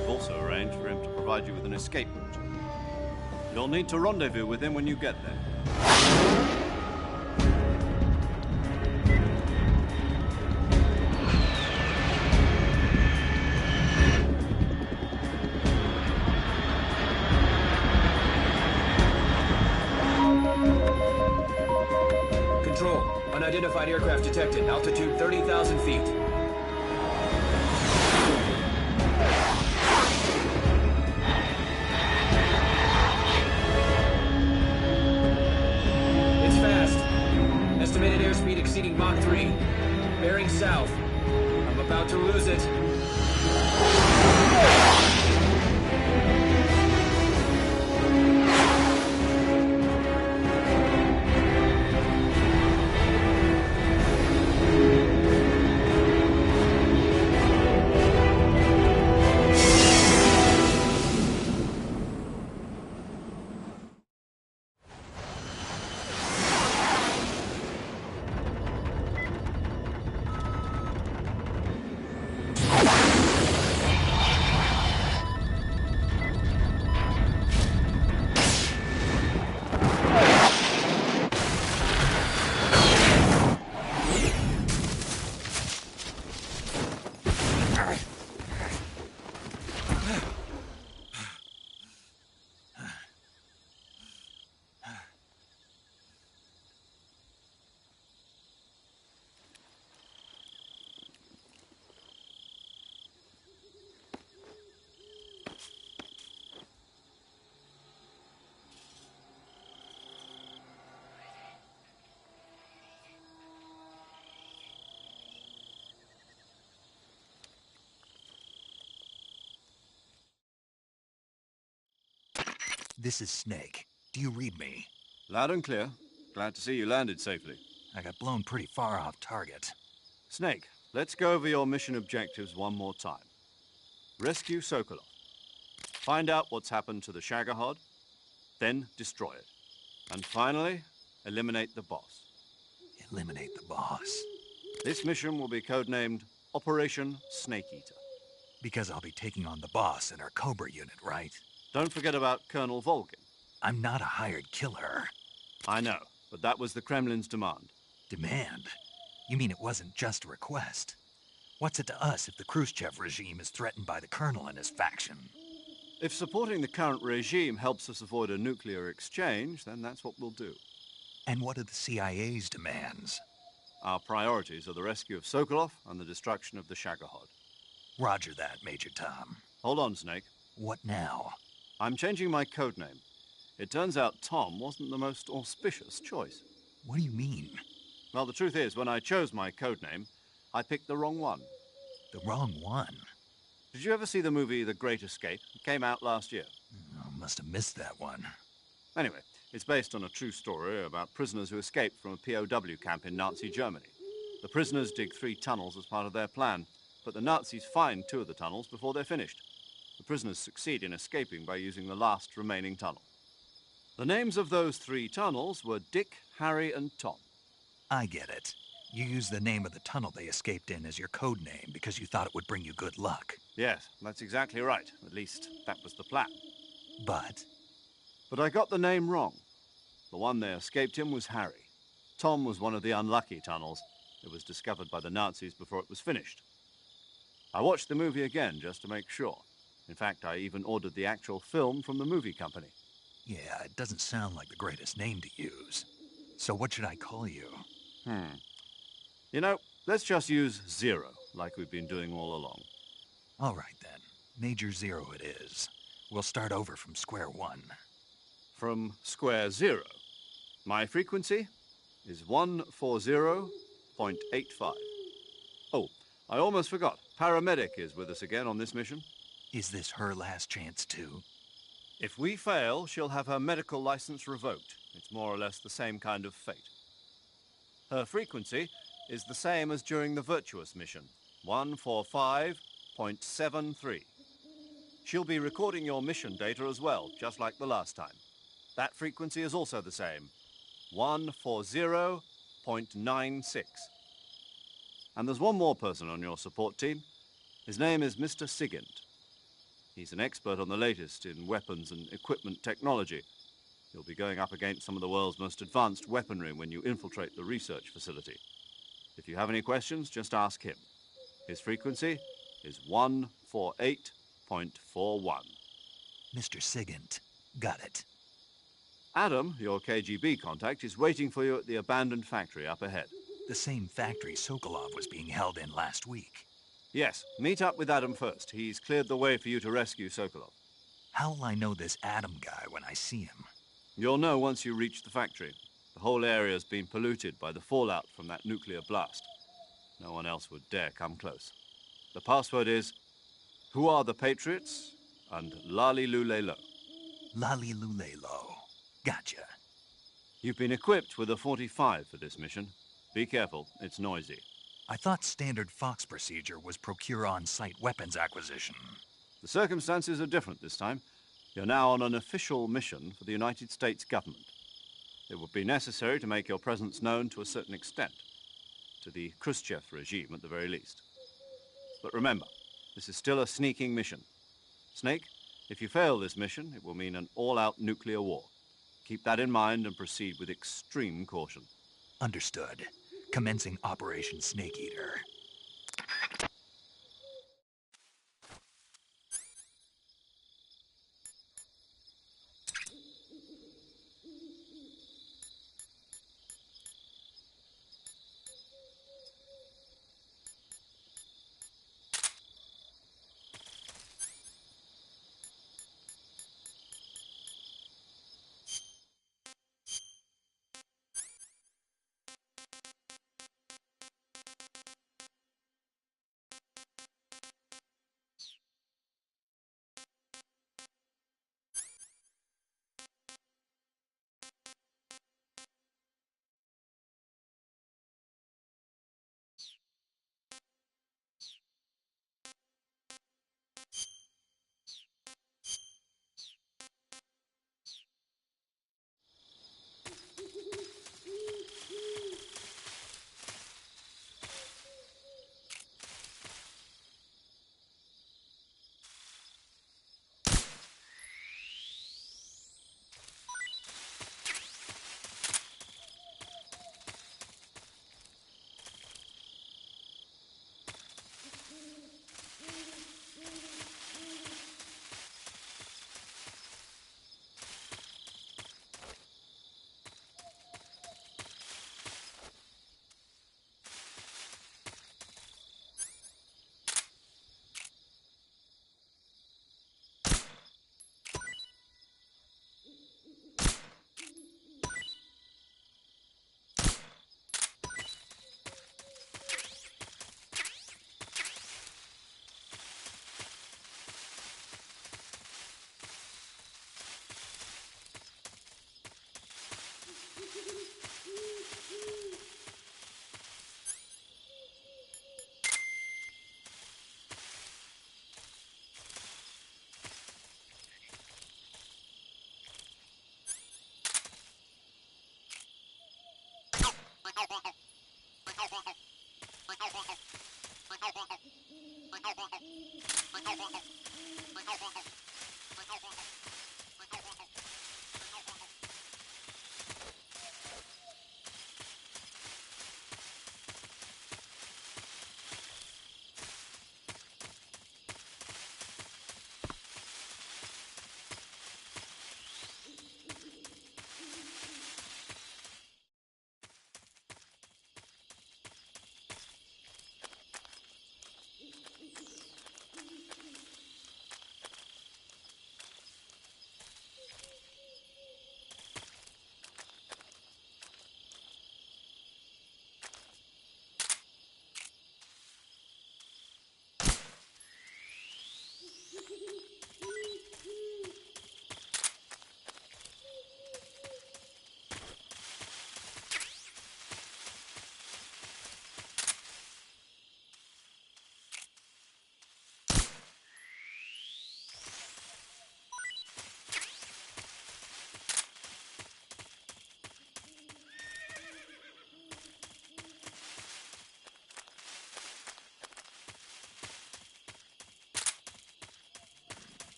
We've also arranged for him to provide you with an escape route. You'll need to rendezvous with him when you get there. Control, unidentified aircraft detected, altitude 30,000 feet. It's fast. Estimated airspeed exceeding Mach 3. Bearing south. I'm about to lose it. This is Snake. Do you read me? Loud and clear. Glad to see you landed safely. I got blown pretty far off target. Snake, let's go over your mission objectives one more time. Rescue Sokolov. Find out what's happened to the Shagohod, then destroy it. And finally, eliminate the boss. Eliminate the boss? This mission will be codenamed Operation Snake Eater. Because I'll be taking on the boss in our Cobra unit, right? Don't forget about Colonel Volgin. I'm not a hired killer. I know, but that was the Kremlin's demand. Demand? You mean it wasn't just a request? What's it to us if the Khrushchev regime is threatened by the Colonel and his faction? If supporting the current regime helps us avoid a nuclear exchange, then that's what we'll do. And what are the CIA's demands? Our priorities are the rescue of Sokolov and the destruction of the Shagohod. Roger that, Major Tom. Hold on, Snake. What now? I'm changing my codename. It turns out Tom wasn't the most auspicious choice. What do you mean? Well, the truth is, when I chose my codename, I picked the wrong one. The wrong one? Did you ever see the movie The Great Escape? It came out last year. Oh, must have missed that one. Anyway, it's based on a true story about prisoners who escaped from a POW camp in Nazi Germany. The prisoners dig 3 tunnels as part of their plan, but the Nazis find 2 of the tunnels before they're finished. The prisoners succeed in escaping by using the last remaining tunnel. The names of those 3 tunnels were Dick, Harry, and Tom. I get it. You used the name of the tunnel they escaped in as your code name because you thought it would bring you good luck. Yes, that's exactly right. At least, that was the plan. But I got the name wrong. The one they escaped in was Harry. Tom was one of the unlucky tunnels. It was discovered by the Nazis before it was finished. I watched the movie again just to make sure. In fact, I even ordered the actual film from the movie company. yeah, it doesn't sound like the greatest name to use. So what should I call you? You know, let's just use Zero, like we've been doing all along. All right, then. Major Zero it is. We'll start over from square one. From square 0. My frequency is 140.85. Oh, I almost forgot. Paramedic is with us again on this mission. Is this her last chance, too? If we fail, she'll have her medical license revoked. It's more or less the same kind of fate. Her frequency is the same as during the Virtuous mission, 145.73. She'll be recording your mission data as well, just like the last time. That frequency is also the same, 140.96. And there's one more person on your support team. His name is Mr. Sigint. He's an expert on the latest in weapons and equipment technology. You'll be going up against some of the world's most advanced weaponry when you infiltrate the research facility. If you have any questions, just ask him. His frequency is 148.41. Mr. Sigint. Got it. Adam, your KGB contact, is waiting for you at the abandoned factory up ahead. The same factory Sokolov was being held in last week. Yes, meet up with Adam first. He's cleared the way for you to rescue Sokolov. How will I know this Adam guy when I see him? You'll know once you reach the factory. The whole area's been polluted by the fallout from that nuclear blast. No one else would dare come close. The password is, "Who are the Patriots?" and "Lali Lule Lo." Lali Lule Lo. Gotcha. You've been equipped with a 45 for this mission. Be careful, it's noisy. I thought standard Fox procedure was procure on-site weapons acquisition. The circumstances are different this time. You're now on an official mission for the United States government. It would be necessary to make your presence known to a certain extent, to the Khrushchev regime at the very least. But remember, this is still a sneaking mission. Snake, if you fail this mission, it will mean an all-out nuclear war. Keep that in mind and proceed with extreme caution. Understood. Commencing Operation Snake Eater.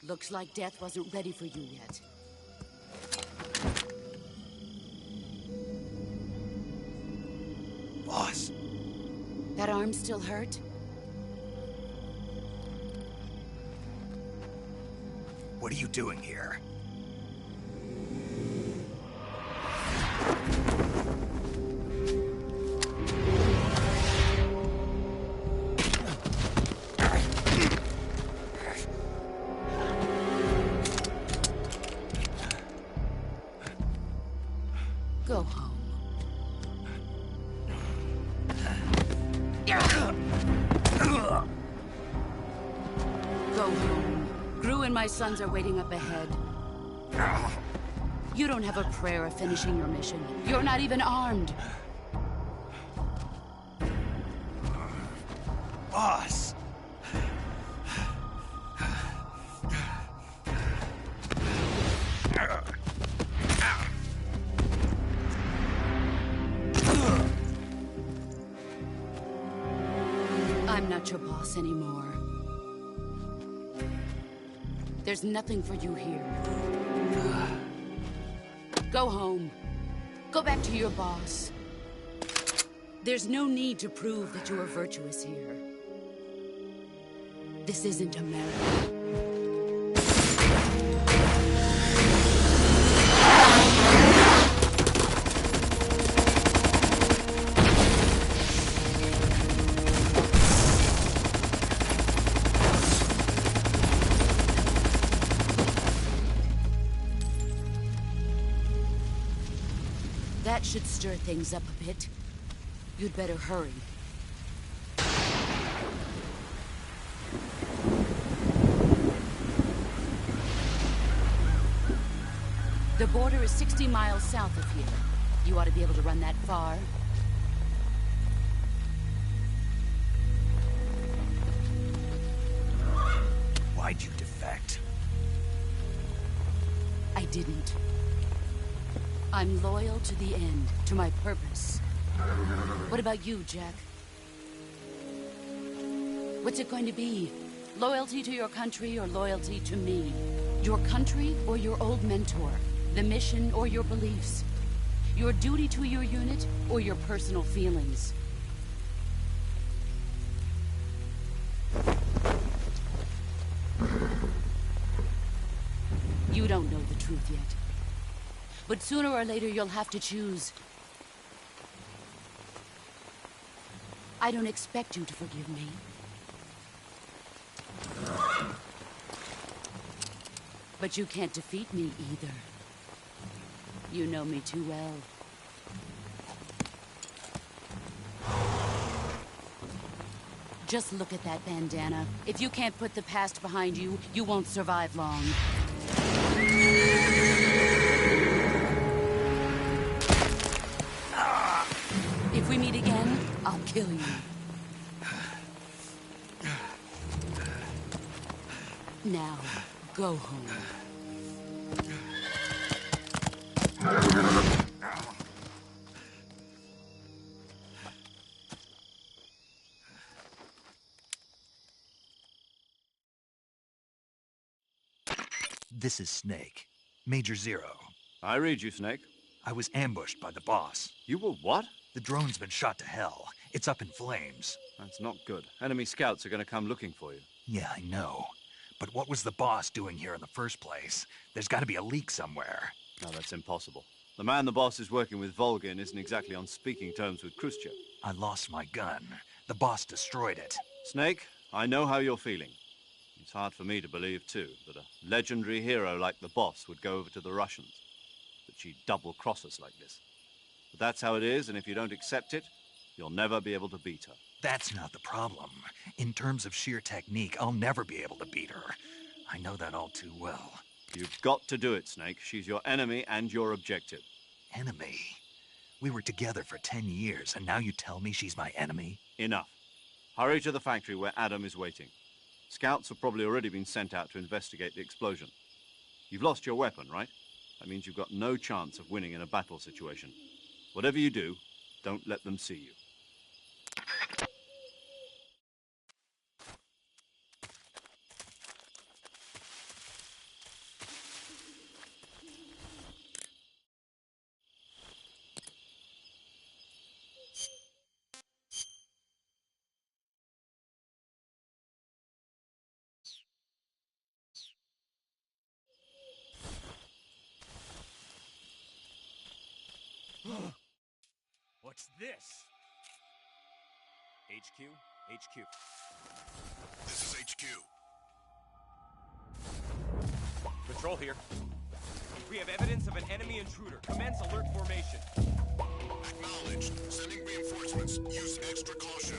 Looks like death wasn't ready for you yet. Boss. That arm still hurt? What are you doing here? Go home. Go home. Gru and my sons are waiting up ahead. You don't have a prayer of finishing your mission. You're not even armed. Boss! I'm not your boss anymore. There's nothing for you here. Go home. Go back to your boss. There's no need to prove that you are virtuous here. This isn't America. That should stir things up a bit. You'd better hurry. The border is 60 miles south of here. You ought to be able to run that far. Why'd you defect? I didn't. I'm loyal to the end, to my purpose. What about you, Jack? What's it going to be? Loyalty to your country or loyalty to me? Your country or your old mentor? The mission or your beliefs? Your duty to your unit or your personal feelings? You don't know the truth yet. But sooner or later, you'll have to choose. I don't expect you to forgive me. But you can't defeat me either. You know me too well. Just look at that bandana. If you can't put the past behind you, you won't survive long. If we meet again, I'll kill you. Now, go home. This is Snake. Major Zero. I read you, Snake. I was ambushed by the boss. You were what? The drone's been shot to hell. It's up in flames. That's not good. Enemy scouts are going to come looking for you. Yeah, I know. But what was the boss doing here in the first place? There's got to be a leak somewhere. No, that's impossible. The man the boss is working with, Volgin, isn't exactly on speaking terms with Khrushchev. I lost my gun. The boss destroyed it. Snake, I know how you're feeling. It's hard for me to believe, too, that a legendary hero like the boss would go over to the Russians. That she'd double-cross us like this. But that's how it is, and if you don't accept it, you'll never be able to beat her. That's not the problem. In terms of sheer technique, I'll never be able to beat her. I know that all too well. You've got to do it, Snake. She's your enemy and your objective. Enemy? We were together for 10 years, and now you tell me she's my enemy? Enough. Hurry to the factory where Adam is waiting. Scouts have probably already been sent out to investigate the explosion. You've lost your weapon, right? That means you've got no chance of winning in a battle situation. Whatever you do, don't let them see you. What's this? HQ? HQ. This is HQ. Patrol here. We have evidence of an enemy intruder. Commence alert formation. Acknowledged. Sending reinforcements. Use extra caution.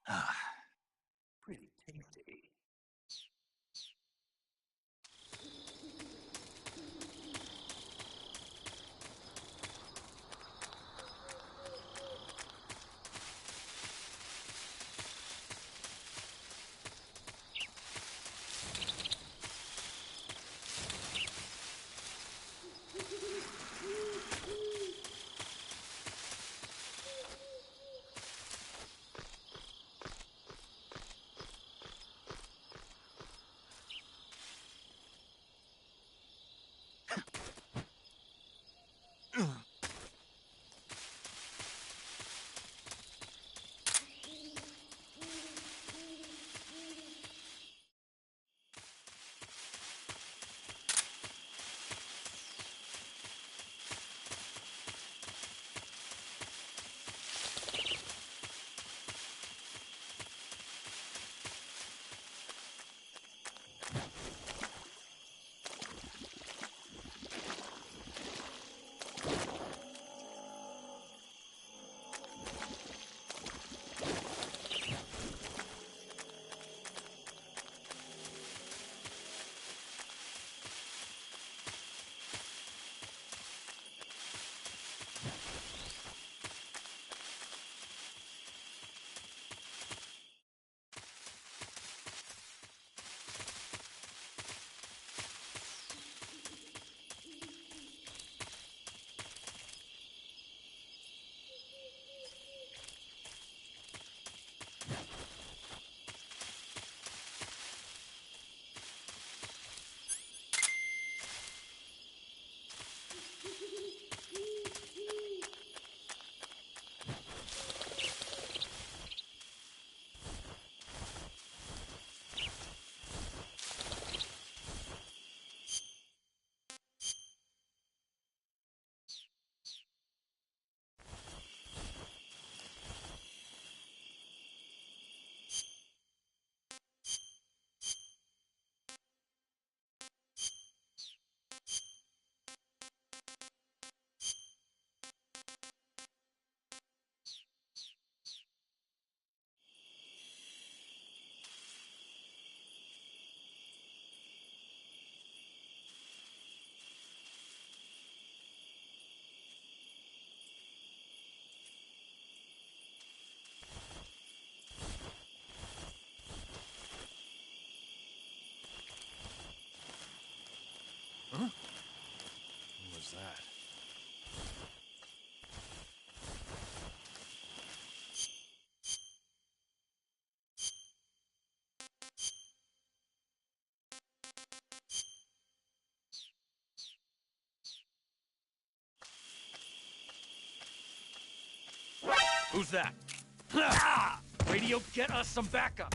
Ah, pretty tasty. Huh? What was that? Who's that? Radio, get us some backup!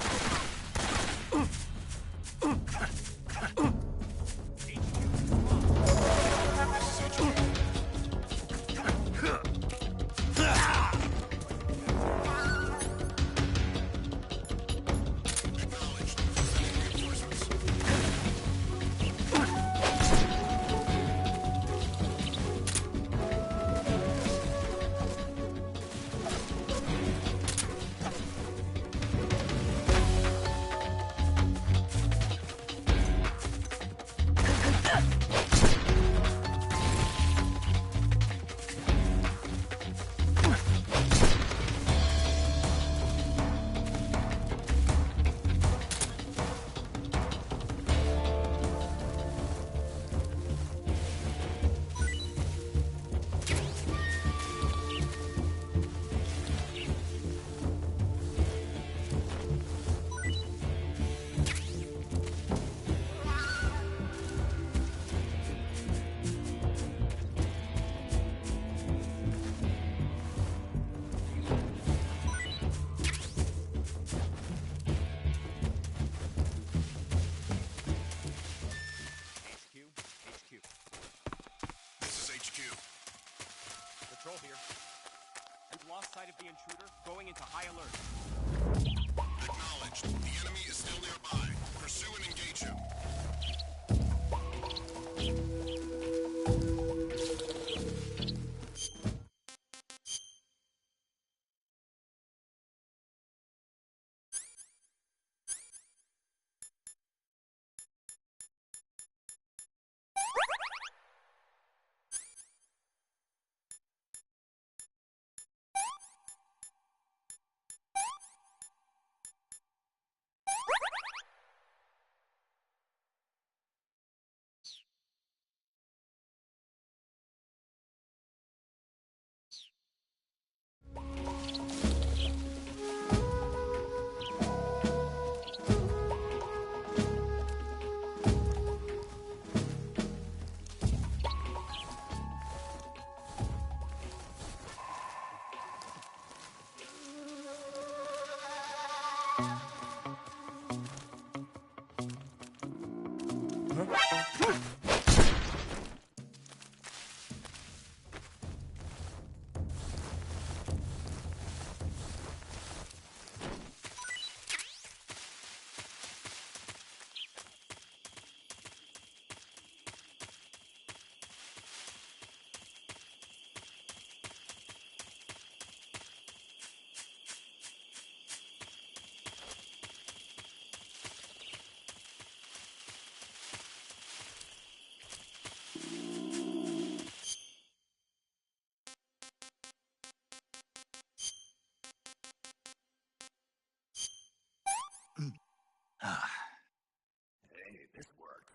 Patrol here. We've lost sight of the intruder, going into high alert. Acknowledged. The enemy is still nearby. Pursue and engage him. Hey, this worked.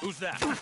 Who's that?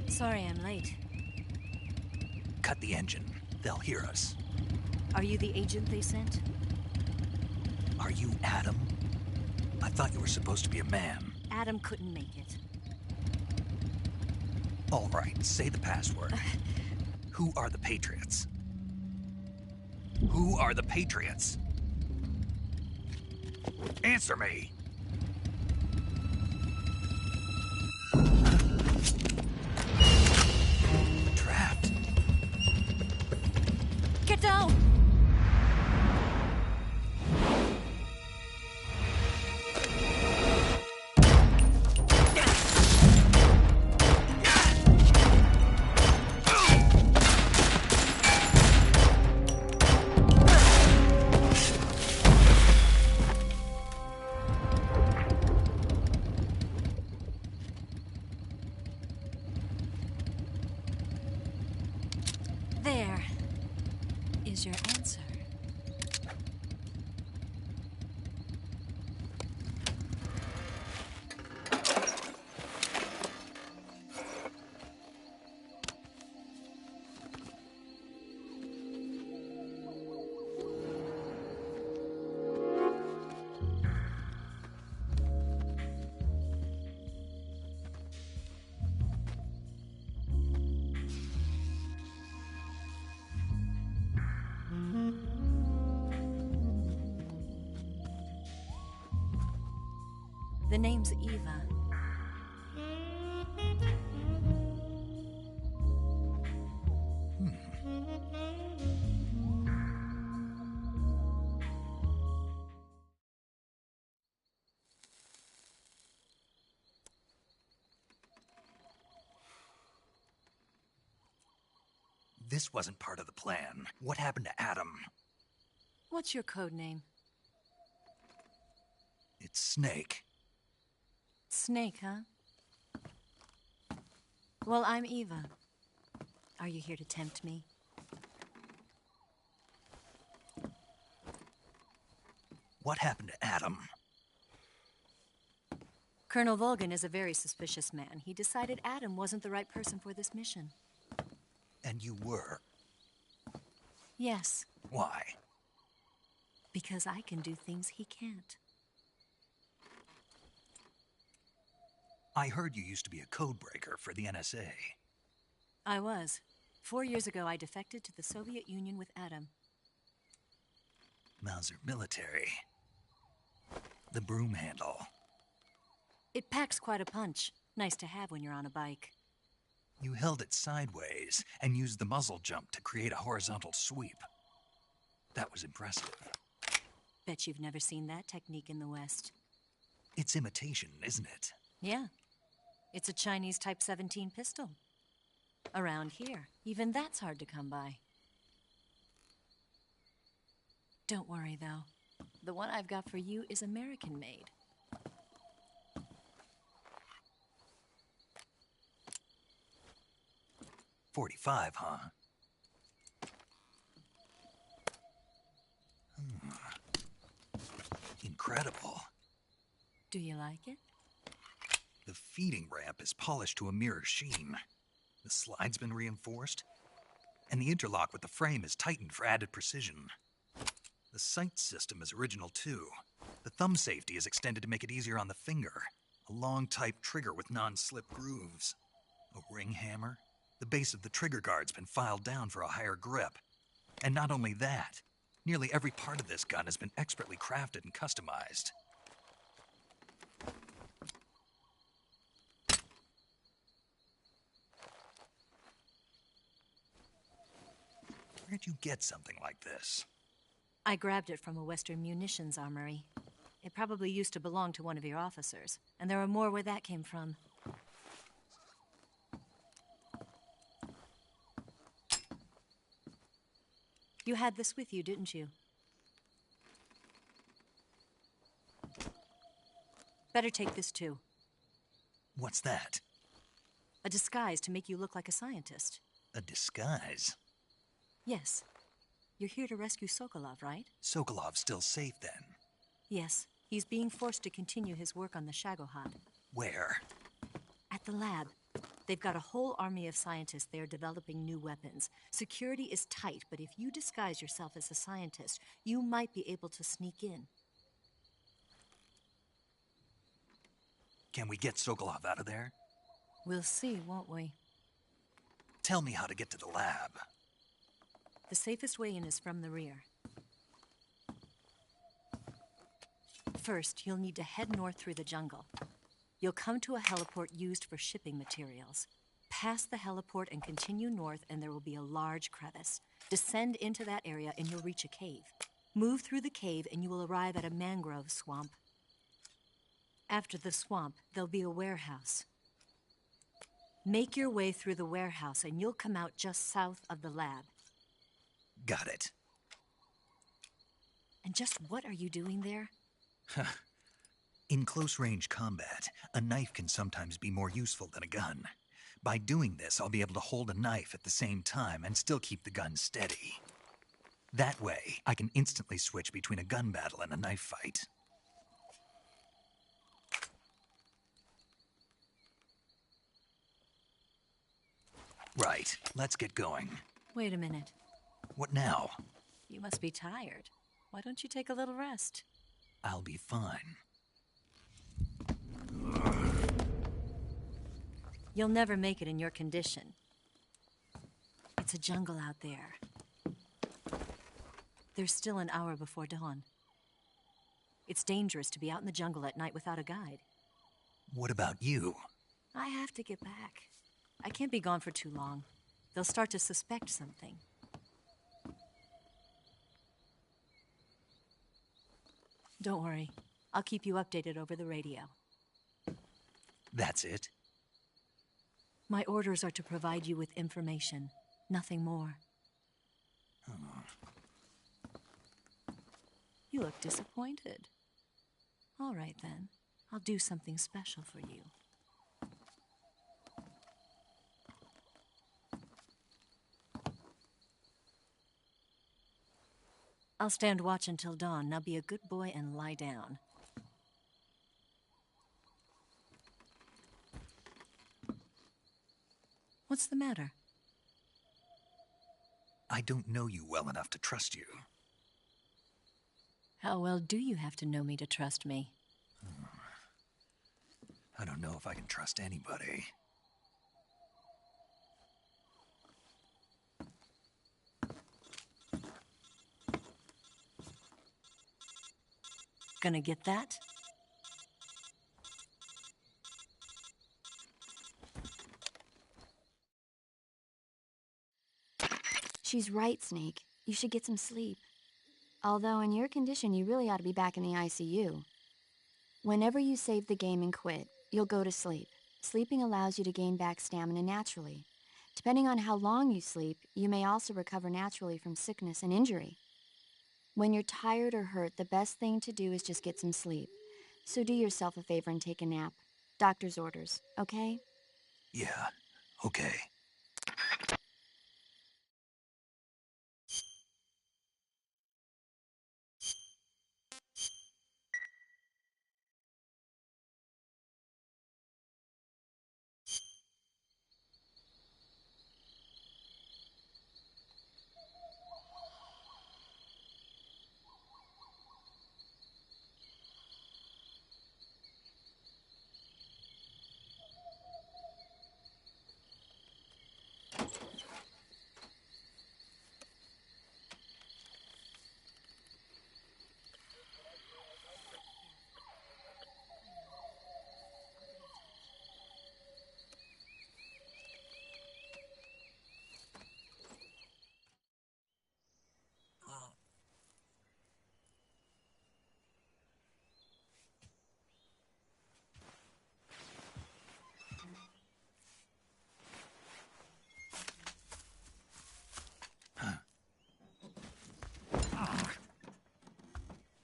Sorry I'm late. Cut the engine. They'll hear us. Are you the agent they sent? Are you Adam? I thought you were supposed to be a man. Adam couldn't make it. All right, say the password. Who are the Patriots? Who are the Patriots? Answer me! Trapped. Get down! There is your answer. The name's Eva. This wasn't part of the plan. What happened to Adam? What's your code name? It's Snake. Snake, huh? Well, I'm Eva. Are you here to tempt me? What happened to Adam? Colonel Volgan is a very suspicious man. He decided Adam wasn't the right person for this mission. And you were? Yes, Why? because I can do things he can't. I heard you used to be a codebreaker for the NSA. I was. 4 years ago, I defected to the Soviet Union with Adam. Mauser military. The broom handle. It packs quite a punch. Nice to have when you're on a bike. You held it sideways and used the muzzle jump to create a horizontal sweep. That was impressive. Bet you've never seen that technique in the West. It's imitation, isn't it? Yeah. It's a Chinese Type 17 pistol. Around here, even that's hard to come by. Don't worry, though. The one I've got for you is American-made. .45, huh? Incredible. Do you like it? The feeding ramp is polished to a mirror sheen. The slide's been reinforced, and the interlock with the frame is tightened for added precision. The sight system is original too. The thumb safety is extended to make it easier on the finger. A long type trigger with non-slip grooves. A ring hammer. The base of the trigger guard's been filed down for a higher grip. And not only that, nearly every part of this gun has been expertly crafted and customized. Where'd you get something like this? I grabbed it from a Western munitions armory. It probably used to belong to one of your officers, and there are more where that came from. You had this with you, didn't you? Better take this too. What's that? A disguise to make you look like a scientist. A disguise? Yes. You're here to rescue Sokolov, right? Sokolov's still safe then? Yes. He's being forced to continue his work on the Shagohod. Where? At the lab. They've got a whole army of scientists there developing new weapons. Security is tight, but if you disguise yourself as a scientist, you might be able to sneak in. Can we get Sokolov out of there? We'll see, won't we? Tell me how to get to the lab. The safest way in is from the rear. First, you'll need to head north through the jungle. You'll come to a heliport used for shipping materials. Pass the heliport and continue north, and there will be a large crevice. Descend into that area, and you'll reach a cave. Move through the cave, and you will arrive at a mangrove swamp. After the swamp, there'll be a warehouse. Make your way through the warehouse, and you'll come out just south of the lab. Got it. And just what are you doing there? In close-range combat, a knife can sometimes be more useful than a gun. By doing this, I'll be able to hold a knife at the same time and still keep the gun steady. That way, I can instantly switch between a gun battle and a knife fight. Right, let's get going. Wait a minute. What now? You must be tired. Why don't you take a little rest? I'll be fine. You'll never make it in your condition. It's a jungle out there. There's still an hour before dawn. It's dangerous to be out in the jungle at night without a guide. What about you? I have to get back. I can't be gone for too long. They'll start to suspect something. Don't worry. I'll keep you updated over the radio. That's it? My orders are to provide you with information, nothing more. You look disappointed. All right, then. I'll do something special for you. I'll stand watch until dawn. Now be a good boy and lie down. What's the matter? I don't know you well enough to trust you. How well do you have to know me to trust me? I don't know if I can trust anybody. Gonna get that? She's right, Snake. You should get some sleep. Although in your condition, you really ought to be back in the ICU. Whenever you save the game and quit, you'll go to sleep. Sleeping allows you to gain back stamina naturally. Depending on how long you sleep, you may also recover naturally from sickness and injury. When you're tired or hurt, the best thing to do is just get some sleep. So do yourself a favor and take a nap. Doctor's orders, okay? Yeah, okay.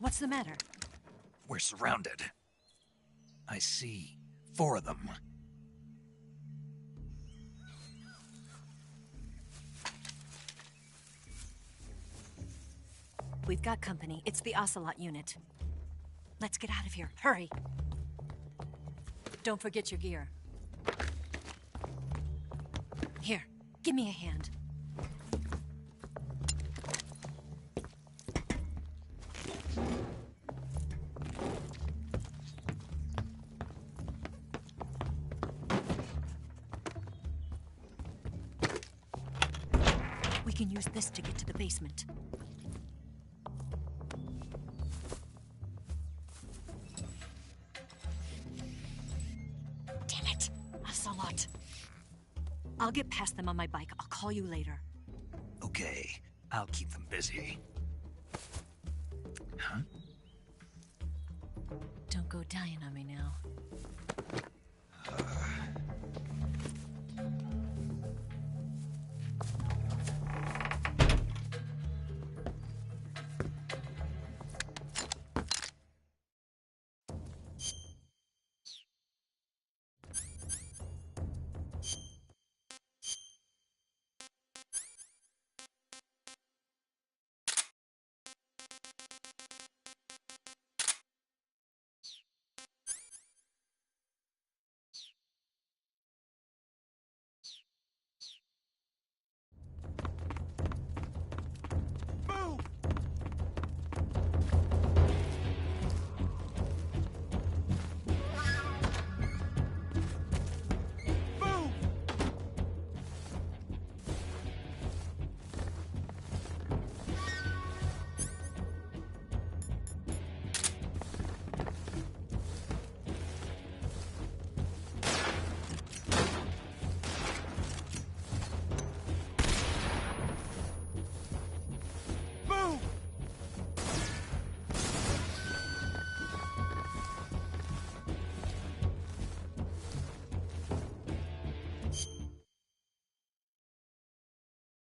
What's the matter? We're surrounded. I see 4 of them. We've got company. It's the Ocelot unit. Let's get out of here. Hurry! Don't forget your gear. Here, give me a hand. We can use this to get to the basement. Damn it! Ocelot. I'll get past them on my bike. I'll call you later. Okay, I'll keep them busy. Huh? Don't go dying on me now.